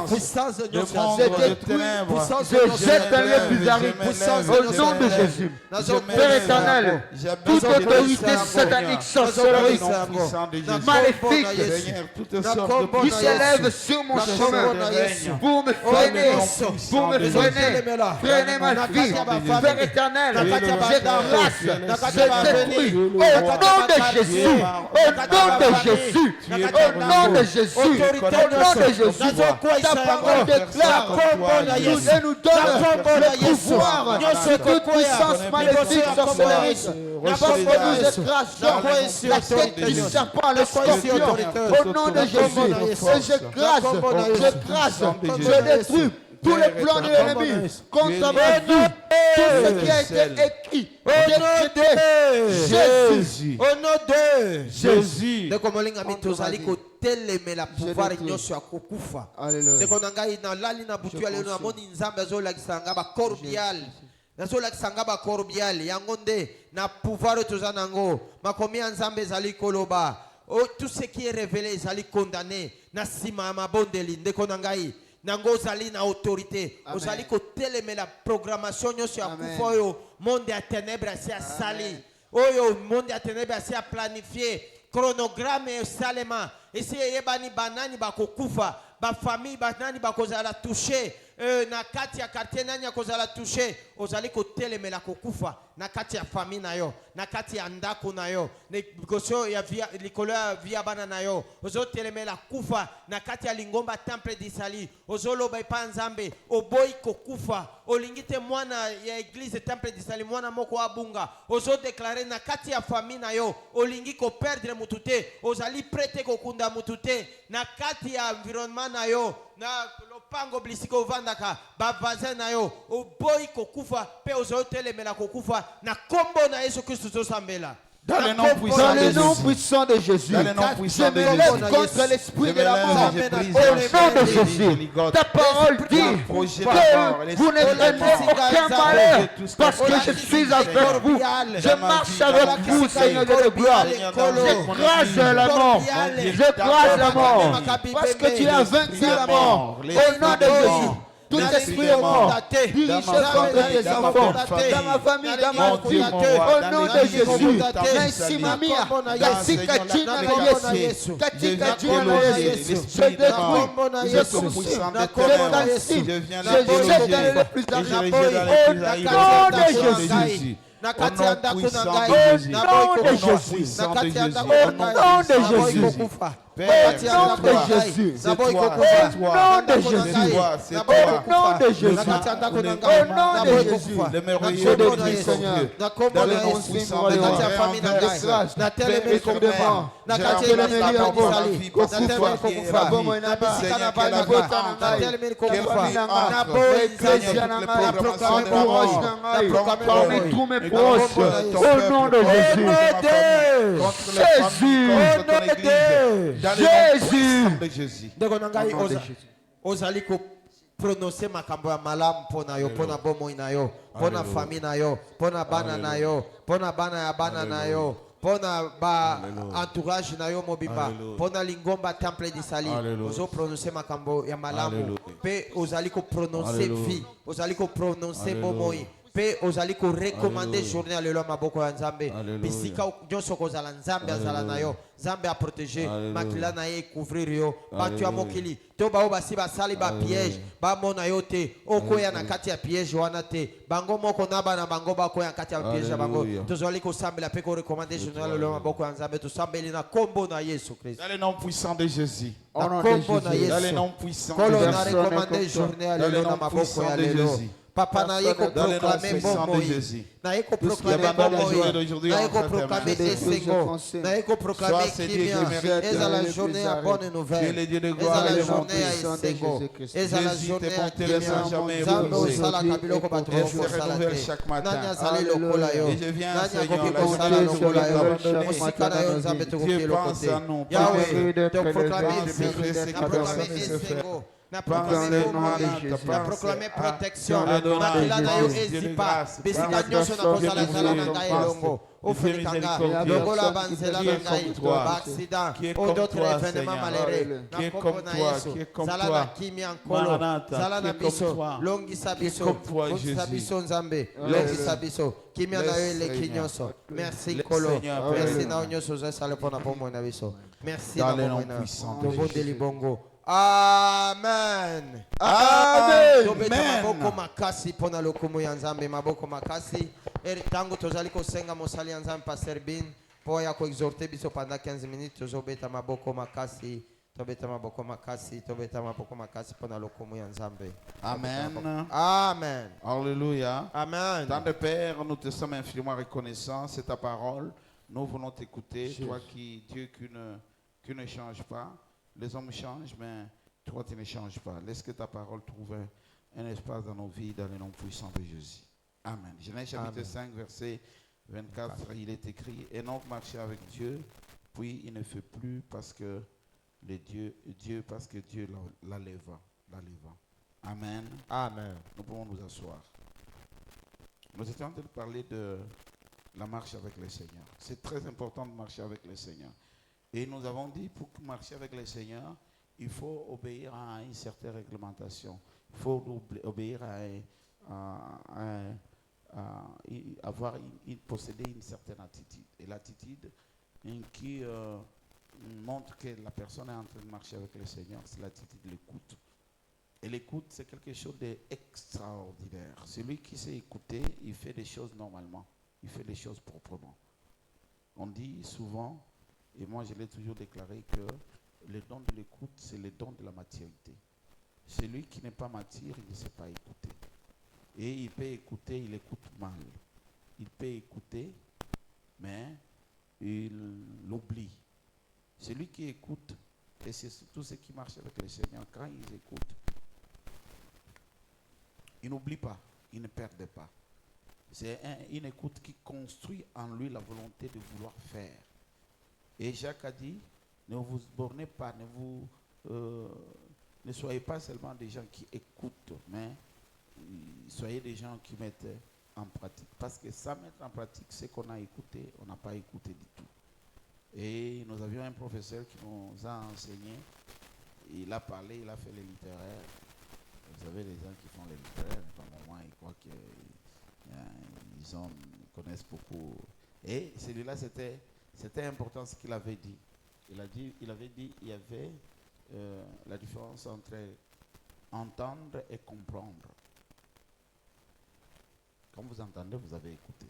puissance de je jette dans les plus arides au nom de Jésus. Père éternel, toute autorité satanique, sorcellerie, maléfique, qui s'élève sur mon chemin pour me freiner, freiner ma vie. Père éternel, je grâce, je détruis au nom de Jésus, au nom de Jésus, au nom de Jésus. Au nom de Jésus, ta parole déclare et nous donne le pouvoir sur toute puissance maléfique, sorcellerie. Nous écrageons la tête du serpent, le scorpion, au nom de Jésus. Et je crache, je détruis tous les plans de l'ennemi contre ma vie, tout ce qui a été écrit, Jésus, au nom de Jésus. Ndeko molinga mitozali ko telemela pouvoir nyonso ya kokufa. Ndeko nangai na lali na butu ya lelo na moni nzambe azolakisa nga ba corbial. Nazolakisa nga ba corbial yango nde na pouvoir tozana ngo. Makomi ya nzambe ezali koloba. Tout ce qui est révélé ezali condamné na sima ya mabondeli ndeko nangai. Nango ozali na autorité. Ozali ko telemela programmation nyonso ya kufa oyo monde ya ténèbres asi asali. Oyo monde ya ténèbres asi a planifié. chronogramme esalema esi eyebani banani bakokufa bafamille banani bakozala touché na kati ya quartier nani akozala touché ozali kotelemela kokufa na kati ya famille na yo na kati ya ndako na yo liboso ya likolo ya via bana na yo ozotelemela kufa na kati ya lingomba temple d'Isali ozoloba epa nzambe oboyi kokufa olingi te mwana ya église temple d'Isali mwana moko abunga ozodeklare na kati ya famille na yo olingi koperdre mutu te ozali prete kokunda mutu te na kati ya environnement na yo na lopango blisiko ovandaka bavazin na yo oboyi kokufa pe ozotelemela kokufa na kombo na Yesu Kristo tozosambela. Dans le nom puissant de Jésus. Je me lève contre l'esprit de la mort. Au nom de Jésus. Ta parole dit que vous ne craignez aucun malheur parce que je suis avec vous. Je marche avec vous, Seigneur de gloire. J'écrase la mort. J'écrase la mort. Parce que tu as vaincu la mort. Au nom de Jésus. Tout esprit est mort, dirige contre tes enfants, dans ma famille, dans ma vie, au nom de Jésus. Naïsimamia, katika jina la Yesu, katika jina la Yesu, je détruis, je consume, je calcine, je jette dans le plus d'argent, au nom de Jésus. Nakati ya ndako na ngai na boy Jésus, nakati ya ndako na ngai de Jésus, au nom de Jésus, c'est toi, au nom de Jésus, au nom de Jésus, au nom de Jésus, le merveilleux de Seigneur, dans le nom puissant de la famille de grâce, na télé comme devant, na kati ya ndako bisali, na télé kokufa, na bisika bana na télé kokufa, na boy Seigneur, na proclamer tous mes proches, au nom de Jésus, Jésus. Ndeko na ngai ozali ko prononcer makambo ya malamu pona yo pona bomo na yo pona famille na yo pona bana na yo pona bana ya bana na yo pona ba entourage na yo mobimba pona lingomba temple d'Isali ozo prononcer makambo ya malamu pe ozali ko prononcer vie ozali ko prononcer bomoi pe ozali ko recommander journée à lelo maboko ya nzambe bisika nyonso kozala nzambe azala na yo nzambe a protéger makila na ye couvrir yo batu ya mokili to bao basi basali ba piège ba mona yo te okoya na kati ya piège wana te bango moko na bana bango bakoya na kati ya piège bango tozali ko sambela pe ko recommander journée à lelo maboko ya nzambe to sambeli na kombo na Yesu Christ dans le nom puissant de Jésus. Na kombo na Yesu dans le nom puissant de Jésus na recommander journée à lelo na maboko ya lelo Papa na yeko proclamer bon moi. Na yeko proclamer bon moi. Na yeko proclamer esengo. Na yeko proclamer kimia. Eza la journée à bonne nouvelle. Eza la journée à esengo. Eza la journée à kimia. Zambo sala kabilo ko batro ko sala te. Nanya sali lokola yo. Nanya koki ko sala lokola yo. Musika na yo zambe to koki lokote. Yahweh, to proclamer esengo. Na proclamer protection. Makila na yo ezipa. Besika nyonso na kozala zala na ngai elongo. Ofunikanga. Lokola banzela na ngai. Accident. Ou d'autres événements malheureux. Na kombo na Yesu. Zala na kimia nkolo. Zala na biso. Longisa biso. Longisa biso nzambe. Longisa biso. Kimia na yo eleki nyonso. Merci nkolo. Merci na nyonso zesala pona pomo na biso. Merci na pomo na. Tobondeli bongo. Amen. Amen. Tobeta maboko makasi pona lokumu ya nzambe maboko makasi. Tango tozali kosenga mosali ya nzambe Pasteur Bin po ya ko exhorter biso pendant 15 minutes tozobeta maboko makasi. Tobeta maboko makasi, tobeta maboko makasi pona lokumu ya nzambe. Amen. Amen. Alléluia. Amen. Tant de Père, nous te sommes infiniment reconnaissants, c'est ta parole. Nous voulons t'écouter, toi Dieu qui ne change pas. Les hommes changent, mais toi, tu ne changes pas. Laisse que ta parole trouve un espace dans nos vies, dans le nom puissant de Jésus. Amen. Genèse chapitre 5, verset 24, il est écrit, Enoch marchait avec Dieu, puis il ne fait plus parce que Dieu l'éleva. Amen. Amen. Nous pouvons nous asseoir. Nous étions en train de parler de la marche avec le Seigneur. C'est très important de marcher avec le Seigneur. Et nous avons dit, pour marcher avec le Seigneur, il faut obéir à une certaine réglementation. Il faut obéir posséder une certaine attitude. Et l'attitude, et qui montre que la personne est en train de marcher avec le Seigneur, c'est l'attitude de l'écoute. Et l'écoute, c'est quelque chose d'extraordinaire. Celui qui sait écouter, il fait des choses normalement. Il fait les choses proprement. On dit souvent, et moi je l'ai toujours déclaré, que le don de l'écoute, c'est le don de la maturité. Celui qui n'est pas mature, il ne sait pas écouter. Et il peut écouter, il écoute mal. Il peut écouter, mais il l'oublie. Celui qui écoute, et c'est surtout ceux qui marchent avec le Seigneur, quand ils écoutent, ils n'oublient pas, ils ne perdent pas. C'est une écoute qui construit en lui la volonté de vouloir faire. Et Jacques a dit, ne vous bornez pas, ne soyez pas seulement des gens qui écoutent, mais soyez des gens qui mettent en pratique. Parce que sans mettre en pratique ce qu'on a écouté, on n'a pas écouté du tout. Et nous avions un professeur qui nous a enseigné, il a parlé, il a fait les littéraires. Vous savez, les gens qui font les littéraires, par moment, ils croient qu'ils connaissent beaucoup. Et celui-là, c'était important ce qu'il avait dit. Il avait dit il y avait la différence entre entendre et comprendre. Quand vous entendez, vous avez écouté.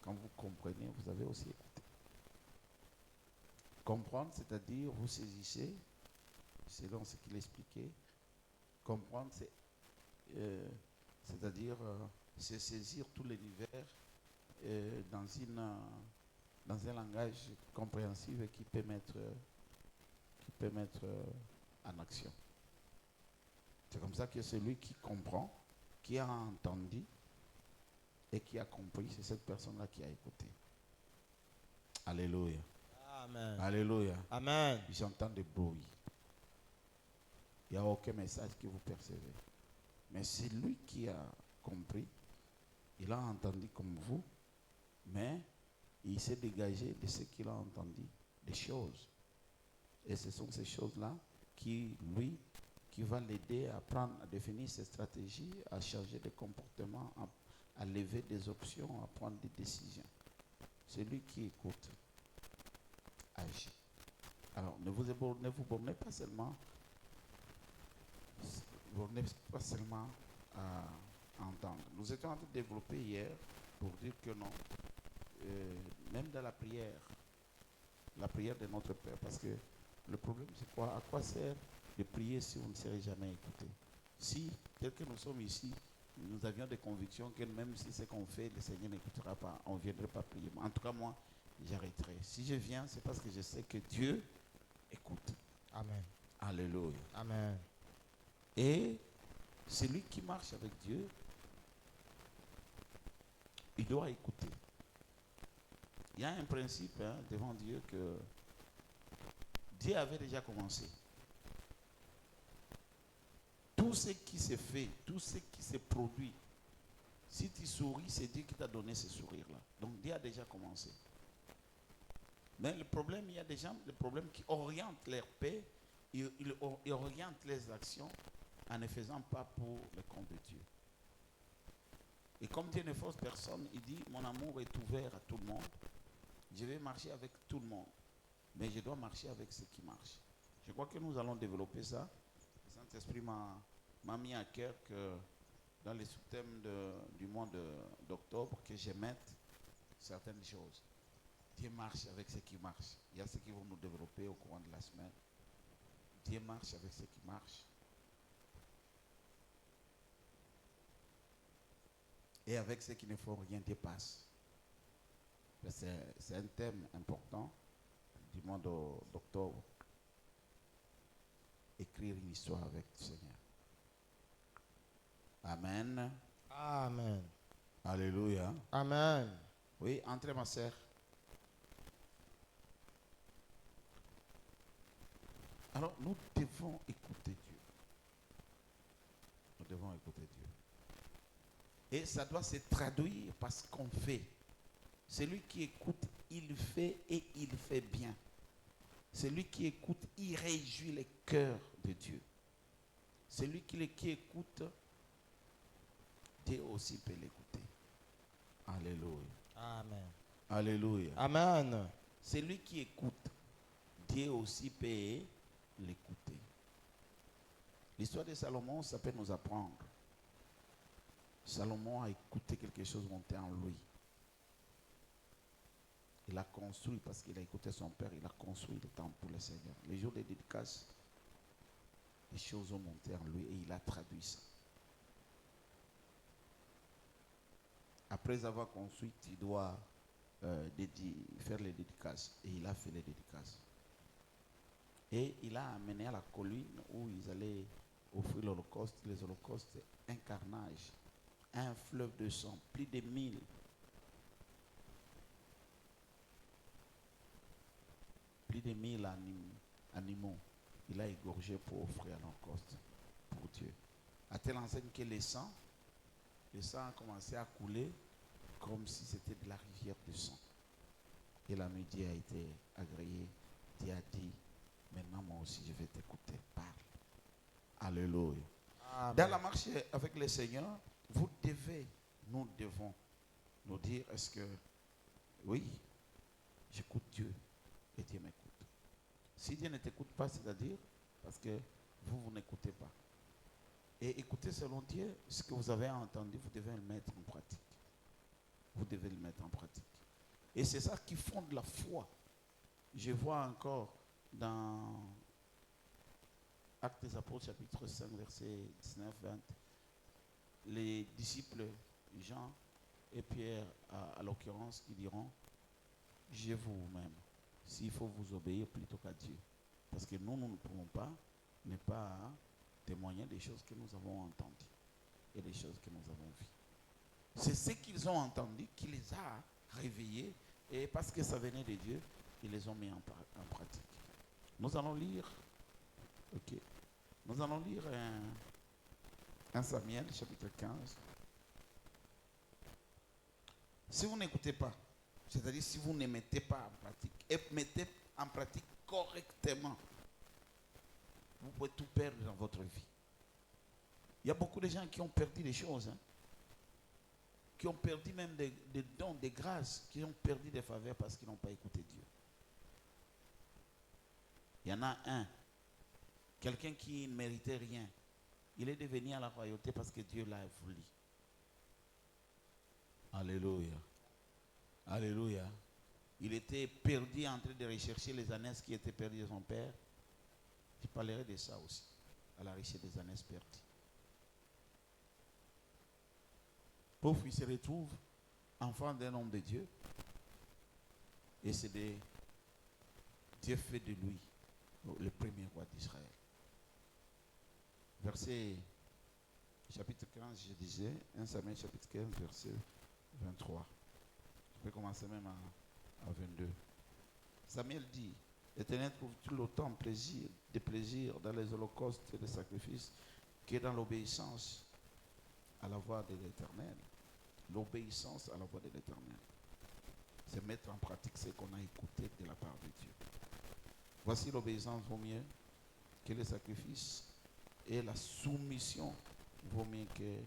Quand vous comprenez, vous avez aussi écouté. Comprendre, c'est-à-dire vous saisissez, selon ce qu'il expliquait. Comprendre, c'est-à-dire c'est saisir tout l'univers dans un langage compréhensible et qui peut mettre en action. C'est comme ça que celui qui comprend, qui a entendu et qui a compris, c'est cette personne-là qui a écouté. Alléluia. Amen. Alléluia. Amen. J'entends des bruits. Il n'y a aucun message que vous percevez. Mais c'est lui qui a compris. Il a entendu comme vous, mais il s'est dégagé de ce qu'il a entendu, des choses. Et ce sont ces choses-là qui va l'aider à définir ses stratégies, à changer de comportement, à lever des options, à prendre des décisions. Celui qui écoute agit. Alors, ne vous bornez pas seulement à entendre. Nous étions en train de développer hier pour dire que non, même dans la prière de notre Père, parce que le problème c'est quoi? À quoi sert de prier si on ne serait jamais écouté? Si, tel que nous sommes ici, nous avions des convictions que même si ce qu'on fait, le Seigneur n'écoutera pas, on ne viendrait pas prier. En tout cas, moi, j'arrêterai. Si je viens, c'est parce que je sais que Dieu écoute. Amen. Alléluia. Amen. Et celui qui marche avec Dieu, il doit écouter. Il y a un principe devant Dieu que Dieu avait déjà commencé. Tout ce qui se fait, tout ce qui se produit, si tu souris, c'est Dieu qui t'a donné ce sourire-là. Donc Dieu a déjà commencé. Mais le problème, il y a des gens, le problème qui orientent leur paix, ils orientent les actions en ne faisant pas pour le compte de Dieu. Et comme Dieu ne force personne, il dit, mon amour est ouvert à tout le monde. Je vais marcher avec tout le monde. Mais je dois marcher avec ceux qui marchent. Je crois que nous allons développer ça. Le Saint-Esprit m'a mis à cœur que dans les sous-thèmes du mois d'octobre, que je mette certaines choses. Dieu marche avec ceux qui marchent. Il y a ceux qui vont nous développer au courant de la semaine. Dieu marche avec ceux qui marchent. Et avec ceux qui ne font rien, Dieu passe. C'est un thème important du mois d'octobre. Écrire une histoire avec le Seigneur. Amen. Amen. Alléluia. Amen. Oui, entrez ma sœur. Alors, nous devons écouter Dieu. Nous devons écouter Dieu. Et ça doit se traduire par ce qu'on fait. Celui qui écoute, il fait et il fait bien. Celui qui écoute, il réjouit le cœur de Dieu. Celui qui écoute, Dieu aussi peut l'écouter. Alléluia. Amen. Alléluia. Amen. Celui qui écoute, Dieu aussi peut l'écouter. L'histoire de Salomon, ça peut nous apprendre. Salomon a écouté quelque chose monter en lui. Il a construit, parce qu'il a écouté son père, il a construit le temple pour le Seigneur. Les jours des dédicaces, les choses ont monté en lui et il a traduit ça. Après avoir construit, il doit faire les dédicaces. Et il a fait les dédicaces. Et il a amené à la colline où ils allaient offrir l'Holocauste. Les holocaustes, un carnage, un fleuve de sang, plus de 1000. Plus de 1000 animaux. Il a égorgé pour offrir l'Holocauste pour Dieu. À telle enseigne que le sang a commencé à couler comme si c'était de la rivière de sang. Et la nuit, Dieu a été agréé. Dieu a dit, maintenant moi aussi je vais t'écouter. Parle. Alléluia. Amen. Dans la marche avec le Seigneur, nous devons nous dire, est-ce que, oui, j'écoute Dieu et Dieu m'écoute. Si Dieu ne t'écoute pas, c'est-à-dire, parce que vous n'écoutez pas. Et écoutez selon Dieu, ce que vous avez entendu, vous devez le mettre en pratique. Vous devez le mettre en pratique. Et c'est ça qui fonde la foi. Je vois encore dans Actes des Apôtres, chapitre 5, verset 19-20, les disciples Jean et Pierre, à l'occurrence, qui diront, je vous-même, s'il faut vous obéir plutôt qu'à Dieu. Parce que nous ne pouvons pas ne pas témoigner des choses que nous avons entendues et des choses que nous avons vues. C'est ce qu'ils ont entendu qui les a réveillés, et parce que ça venait de Dieu, ils les ont mis en pratique. Nous allons lire, nous allons lire un Samuel, chapitre 15. Si vous n'écoutez pas, c'est-à-dire si vous ne mettez pas en pratique, et mettez en pratique correctement, vous pouvez tout perdre dans votre vie. Il y a beaucoup de gens qui ont perdu des choses, qui ont perdu même des dons, des grâces, qui ont perdu des faveurs parce qu'ils n'ont pas écouté Dieu. Il y en a un, quelqu'un qui ne méritait rien. Il est devenu à la royauté parce que Dieu l'a voulu. Alléluia. Alléluia. Il était perdu en train de rechercher les ânesses qui étaient perdues de son père. Je parlerai de ça aussi, à la richesse des ânesses perdues. Pauvre, il se retrouve enfant d'un homme de Dieu. Et c'est Dieu fait de lui le premier roi d'Israël. Verset, chapitre 15, je disais, 1 Samuel chapitre 15, verset 23. Je peux commencer même à 22. Samuel dit, l'Éternel trouve-t-il autant de plaisir dans les holocaustes et les sacrifices que dans l'obéissance à la voix de l'Éternel. L'obéissance à la voix de l'Éternel, c'est mettre en pratique ce qu'on a écouté de la part de Dieu. Voici l'obéissance vaut mieux que les sacrifices, et la soumission vaut mieux que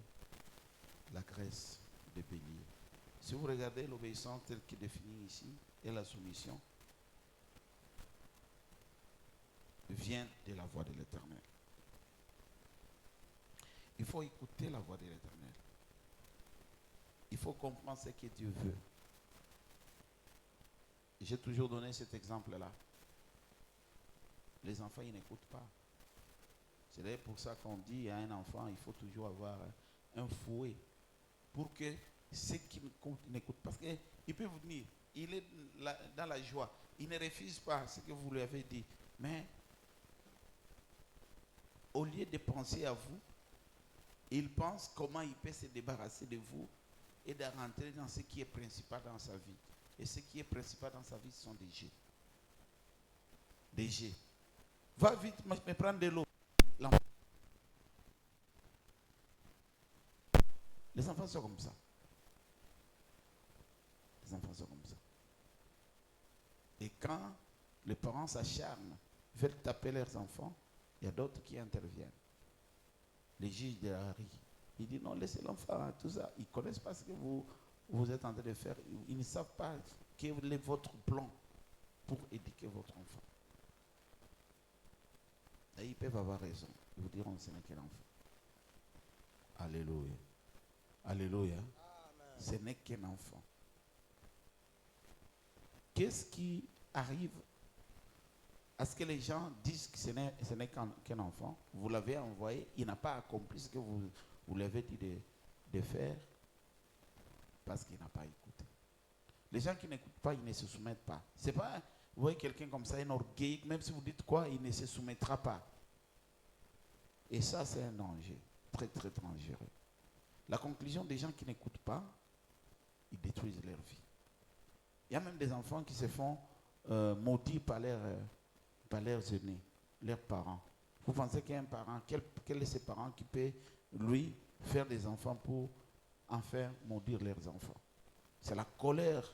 la graisse de bélier. Si vous regardez l'obéissance telle qu'elle est définie ici, et la soumission vient de la voix de l'Éternel. Il faut écouter la voix de l'Éternel. Il faut comprendre ce que Dieu veut. J'ai toujours donné cet exemple-là. Les enfants, ils n'écoutent pas. C'est d'ailleurs pour ça qu'on dit à un enfant, il faut toujours avoir un fouet pour que ceux qui n'écoutent pas. Parce qu'il peut vous dire, il est dans la joie, il ne refuse pas ce que vous lui avez dit. Mais au lieu de penser à vous, il pense comment il peut se débarrasser de vous et de rentrer dans ce qui est principal dans sa vie. Et ce qui est principal dans sa vie, ce sont des jets. Des jets. Va vite me prendre de l'eau. Les enfants sont comme ça. Les enfants sont comme ça. Et quand les parents s'acharnent, veulent taper leurs enfants, il y a d'autres qui interviennent. Les juges de la rue. Ils disent non, laissez l'enfant, tout ça. Ils ne connaissent pas ce que vous êtes en train de faire. Ils ne savent pas quel est votre plan. pour éduquer votre enfant. Et ils peuvent avoir raison. Ils vous diront que ce n'est qu'un enfant. Alléluia. Alléluia. Amen. Ce n'est qu'un enfant. Qu'est-ce qui arrive à ce que les gens disent que ce n'est qu'un enfant? Vous l'avez envoyé, il n'a pas accompli ce que vous l'avez dit de faire parce qu'il n'a pas écouté. Les gens qui n'écoutent pas, ils ne se soumettent pas. C'est pas, vous voyez quelqu'un comme ça, un orgueil, même si vous dites quoi, il ne se soumettra pas. Et ça, c'est un danger, très très dangereux. La conclusion des gens qui n'écoutent pas, ils détruisent leur vie. Il y a même des enfants qui se font maudits par leurs aînés, leurs parents. Vous pensez qu'il y a un parent, quel est ce parent qui peut, lui, faire des enfants pour en faire maudire leurs enfants? C'est la colère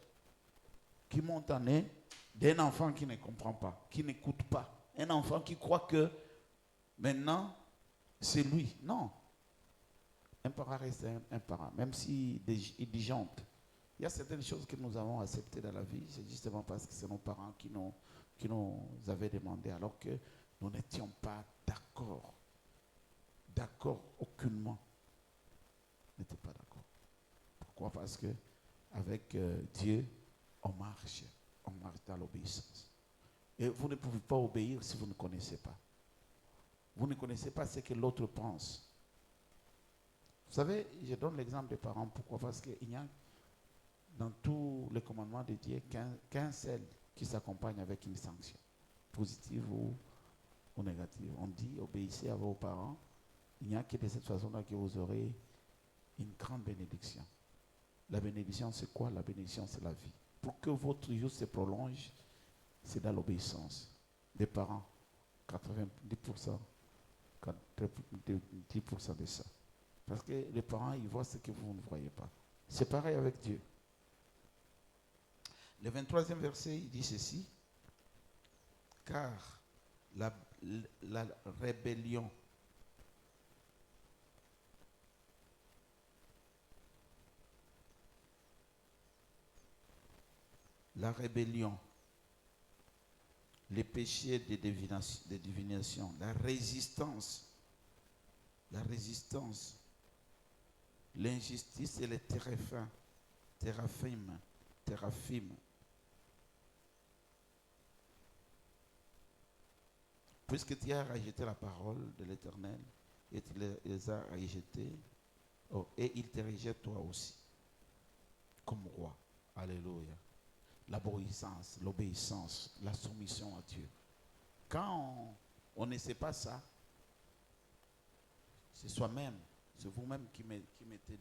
qui monte en eux d'un enfant qui ne comprend pas, qui n'écoute pas. Un enfant qui croit que maintenant, c'est lui. Non. Un parent reste un parent, même s'il digente. Il y a certaines choses que nous avons acceptées dans la vie, c'est justement parce que c'est nos parents qui nous avaient demandé, alors que nous n'étions pas d'accord. D'accord aucunement. Nous n'étions pas d'accord. Pourquoi? Parce que avec Dieu, on marche dans l'obéissance. Et vous ne pouvez pas obéir si vous ne connaissez pas. Vous ne connaissez pas ce que l'autre pense. Vous savez, je donne l'exemple des parents. Pourquoi? Parce qu'il n'y a dans tous les commandements de Dieu qu'un seul qui s'accompagne avec une sanction, positive ou négative. On dit, obéissez à vos parents. Il n'y a que de cette façon-là que vous aurez une grande bénédiction. La bénédiction, c'est quoi? La bénédiction, c'est la vie. Pour que votre jour se prolonge, c'est dans l'obéissance des parents. 90%, 10% de ça. Parce que les parents, ils voient ce que vous ne voyez pas. C'est pareil avec Dieu. Le 23e verset, il dit ceci. Car la rébellion les péchés de divination, la résistance, l'injustice et les téraphimes. Puisque tu as rejeté la parole de l'Éternel et tu les as rejetés, et il te rejette toi aussi, comme roi. Alléluia. L'obéissance, la soumission à Dieu. Quand on ne sait pas ça, c'est soi-même, c'est vous-même qui mettez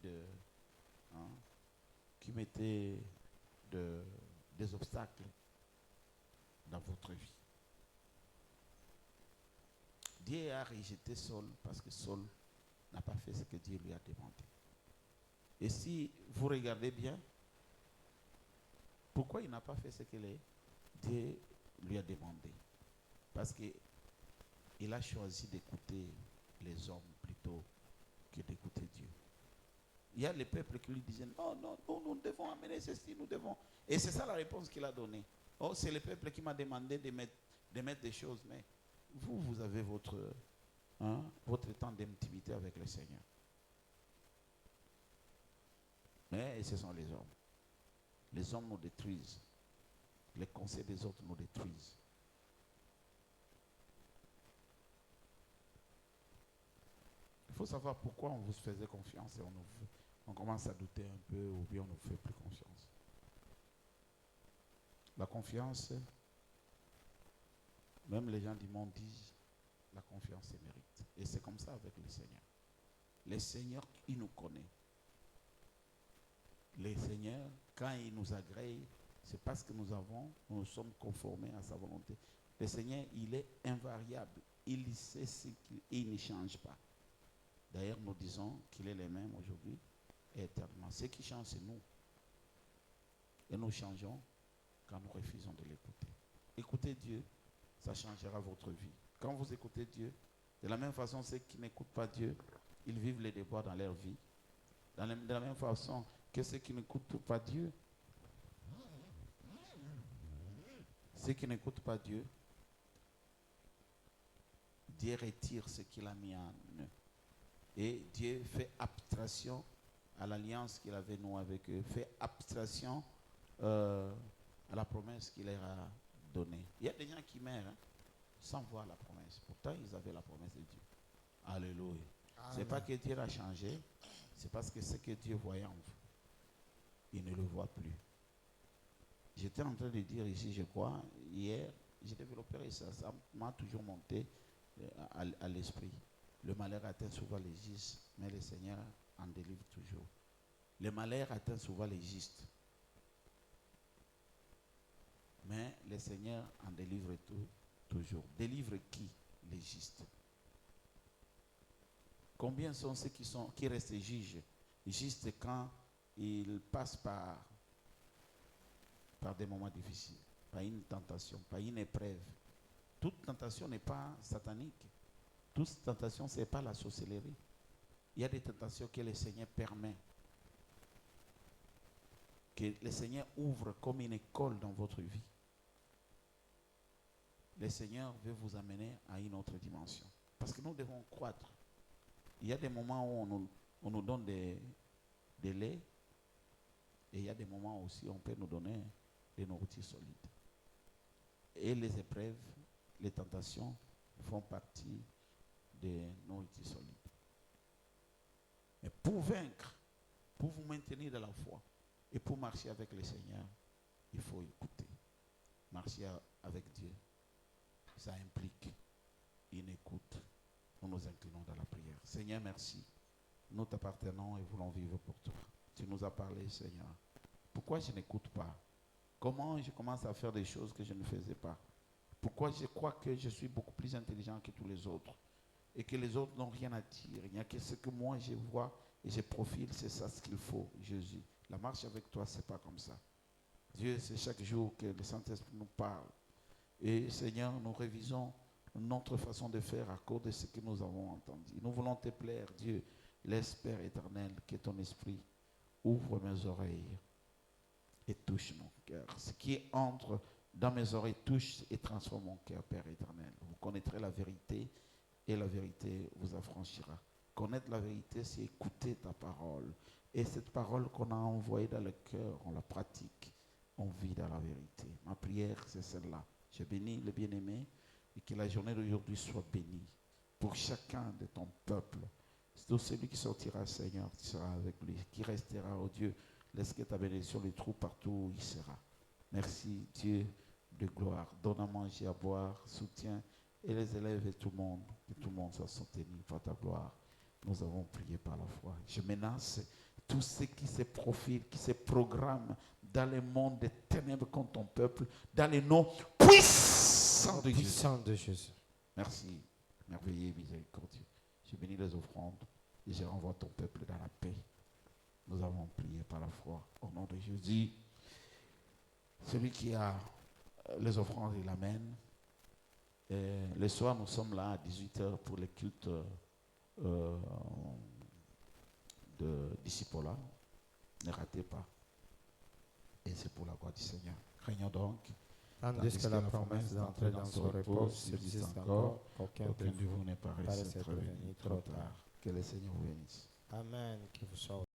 des obstacles dans votre vie. Dieu a rejeté Saul parce que Saul n'a pas fait ce que Dieu lui a demandé. Et si vous regardez bien, pourquoi il n'a pas fait ce que Dieu lui a demandé? Parce qu'il a choisi d'écouter les hommes plutôt que d'écouter Dieu. Il y a les peuples qui lui disaient non, nous devons amener ceci, nous devons. Et c'est ça la réponse qu'il a donnée. Oh, c'est le peuple qui m'a demandé de mettre des choses, mais vous avez votre temps d'intimité avec le Seigneur. Mais ce sont les hommes. Les hommes nous détruisent. Les conseils des autres nous détruisent. Il faut savoir pourquoi on vous faisait confiance et on commence à douter un peu ou bien on ne vous fait plus confiance. La confiance, même les gens du monde disent, la confiance se mérite. Et c'est comme ça avec le Seigneur. Le Seigneur, il nous connaît. Le Seigneur, quand il nous agrée, c'est parce que nous sommes conformés à sa volonté. Le Seigneur, il est invariable. Il sait ce qu'il ne change pas. D'ailleurs, nous disons qu'il est le même aujourd'hui et éternellement. Ce qui change, c'est nous. Et nous changeons quand nous refusons de l'écouter. Écoutez Dieu, ça changera votre vie. Quand vous écoutez Dieu, de la même façon, ceux qui n'écoutent pas Dieu, ils vivent les déboires dans leur vie. De la même façon que ceux qui n'écoutent pas Dieu, Ceux qui n'écoutent pas Dieu, Dieu retire ce qu'il a mis en eux. Et Dieu fait abstraction à l'alliance qu'il avait nouée avec eux, fait abstraction à la promesse qu'il leur a donnée. Il y a des gens qui meurent sans voir la promesse. Pourtant, ils avaient la promesse de Dieu. Alléluia. Ce n'est pas que Dieu a changé, c'est parce que ce que Dieu voyait en vous, il ne le voit plus. J'étais en train de dire ici, je crois, hier, j'ai développé ça, ça m'a toujours monté à l'esprit. Le malheur atteint souvent les justes, mais le Seigneur en délivre toujours. Le malheur atteint souvent les justes, mais le Seigneur en délivre toujours. Délivre qui? Les justes. Combien sont ceux qui restent juges? Justes quand ils passent par des moments difficiles, par une tentation, par une épreuve. Toute tentation n'est pas satanique. Toute tentation, ce n'est pas la sorcellerie. Il y a des tentations que le Seigneur permet. Que le Seigneur ouvre comme une école dans votre vie. Le Seigneur veut vous amener à une autre dimension. Parce que nous devons croître. Il y a des moments où on nous donne des laits. Et il y a des moments aussi où on peut nous donner des nourritures solides. Et les épreuves, les tentations font partie des nourritures solides. Mais pour vaincre, pour vous maintenir dans la foi et pour marcher avec le Seigneur, il faut écouter. Marcher avec Dieu, ça implique une écoute. Nous nous inclinons dans la prière. Seigneur, merci. Nous t'appartenons et voulons vivre pour toi. Tu nous as parlé, Seigneur. Pourquoi je n'écoute pas? Comment je commence à faire des choses que je ne faisais pas? Pourquoi je crois que je suis beaucoup plus intelligent que tous les autres et que les autres n'ont rien à dire? Il n'y a que ce que moi je vois et je profile, c'est ça ce qu'il faut, Jésus. La marche avec toi, c'est pas comme ça. Dieu, c'est chaque jour que le Saint-Esprit nous parle. Et Seigneur, nous révisons notre façon de faire à cause de ce que nous avons entendu. Nous voulons te plaire, Dieu, l'Esprit éternel, que ton esprit ouvre mes oreilles et touche mon cœur. Ce qui entre dans mes oreilles touche et transforme mon cœur, Père éternel. Vous connaîtrez la vérité et la vérité vous affranchira. Connaître la vérité, c'est écouter ta parole. Et cette parole qu'on a envoyée dans le cœur, on la pratique, on vit dans la vérité. Ma prière, c'est celle-là. Je bénis le bien-aimé et que la journée d'aujourd'hui soit bénie pour chacun de ton peuple. C'est celui qui sortira, Seigneur, tu seras avec lui. Qui restera, oh Dieu, laisse que ta bénédiction le trouve partout où il sera. Merci, Dieu de gloire. Donne à manger, à boire, soutiens et les élèves et tout le monde. Que tout le monde soit soutenu par ta gloire. Nous avons prié par la foi. Je menace tous ceux qui se profilent, qui se programment dans le monde des ténèbres contre ton peuple, dans les noms puissants de Jésus. Merci, merveilleux et miséricordieux. Je bénis les offrandes et je renvoie ton peuple dans la paix. Nous avons prié par la foi au nom de Jésus. Celui qui a les offrandes, il l'amène. Le soir, nous sommes là à 18h pour le culte de disciple-là. Ne ratez pas. Et c'est pour la gloire du Seigneur. Craignons donc. Tandis que la promesse d'entrer dans son repos subsiste encore, aucun de vous n'est pas resté trop tard. Que le Seigneur vous bénisse. Amen. Que vous soyez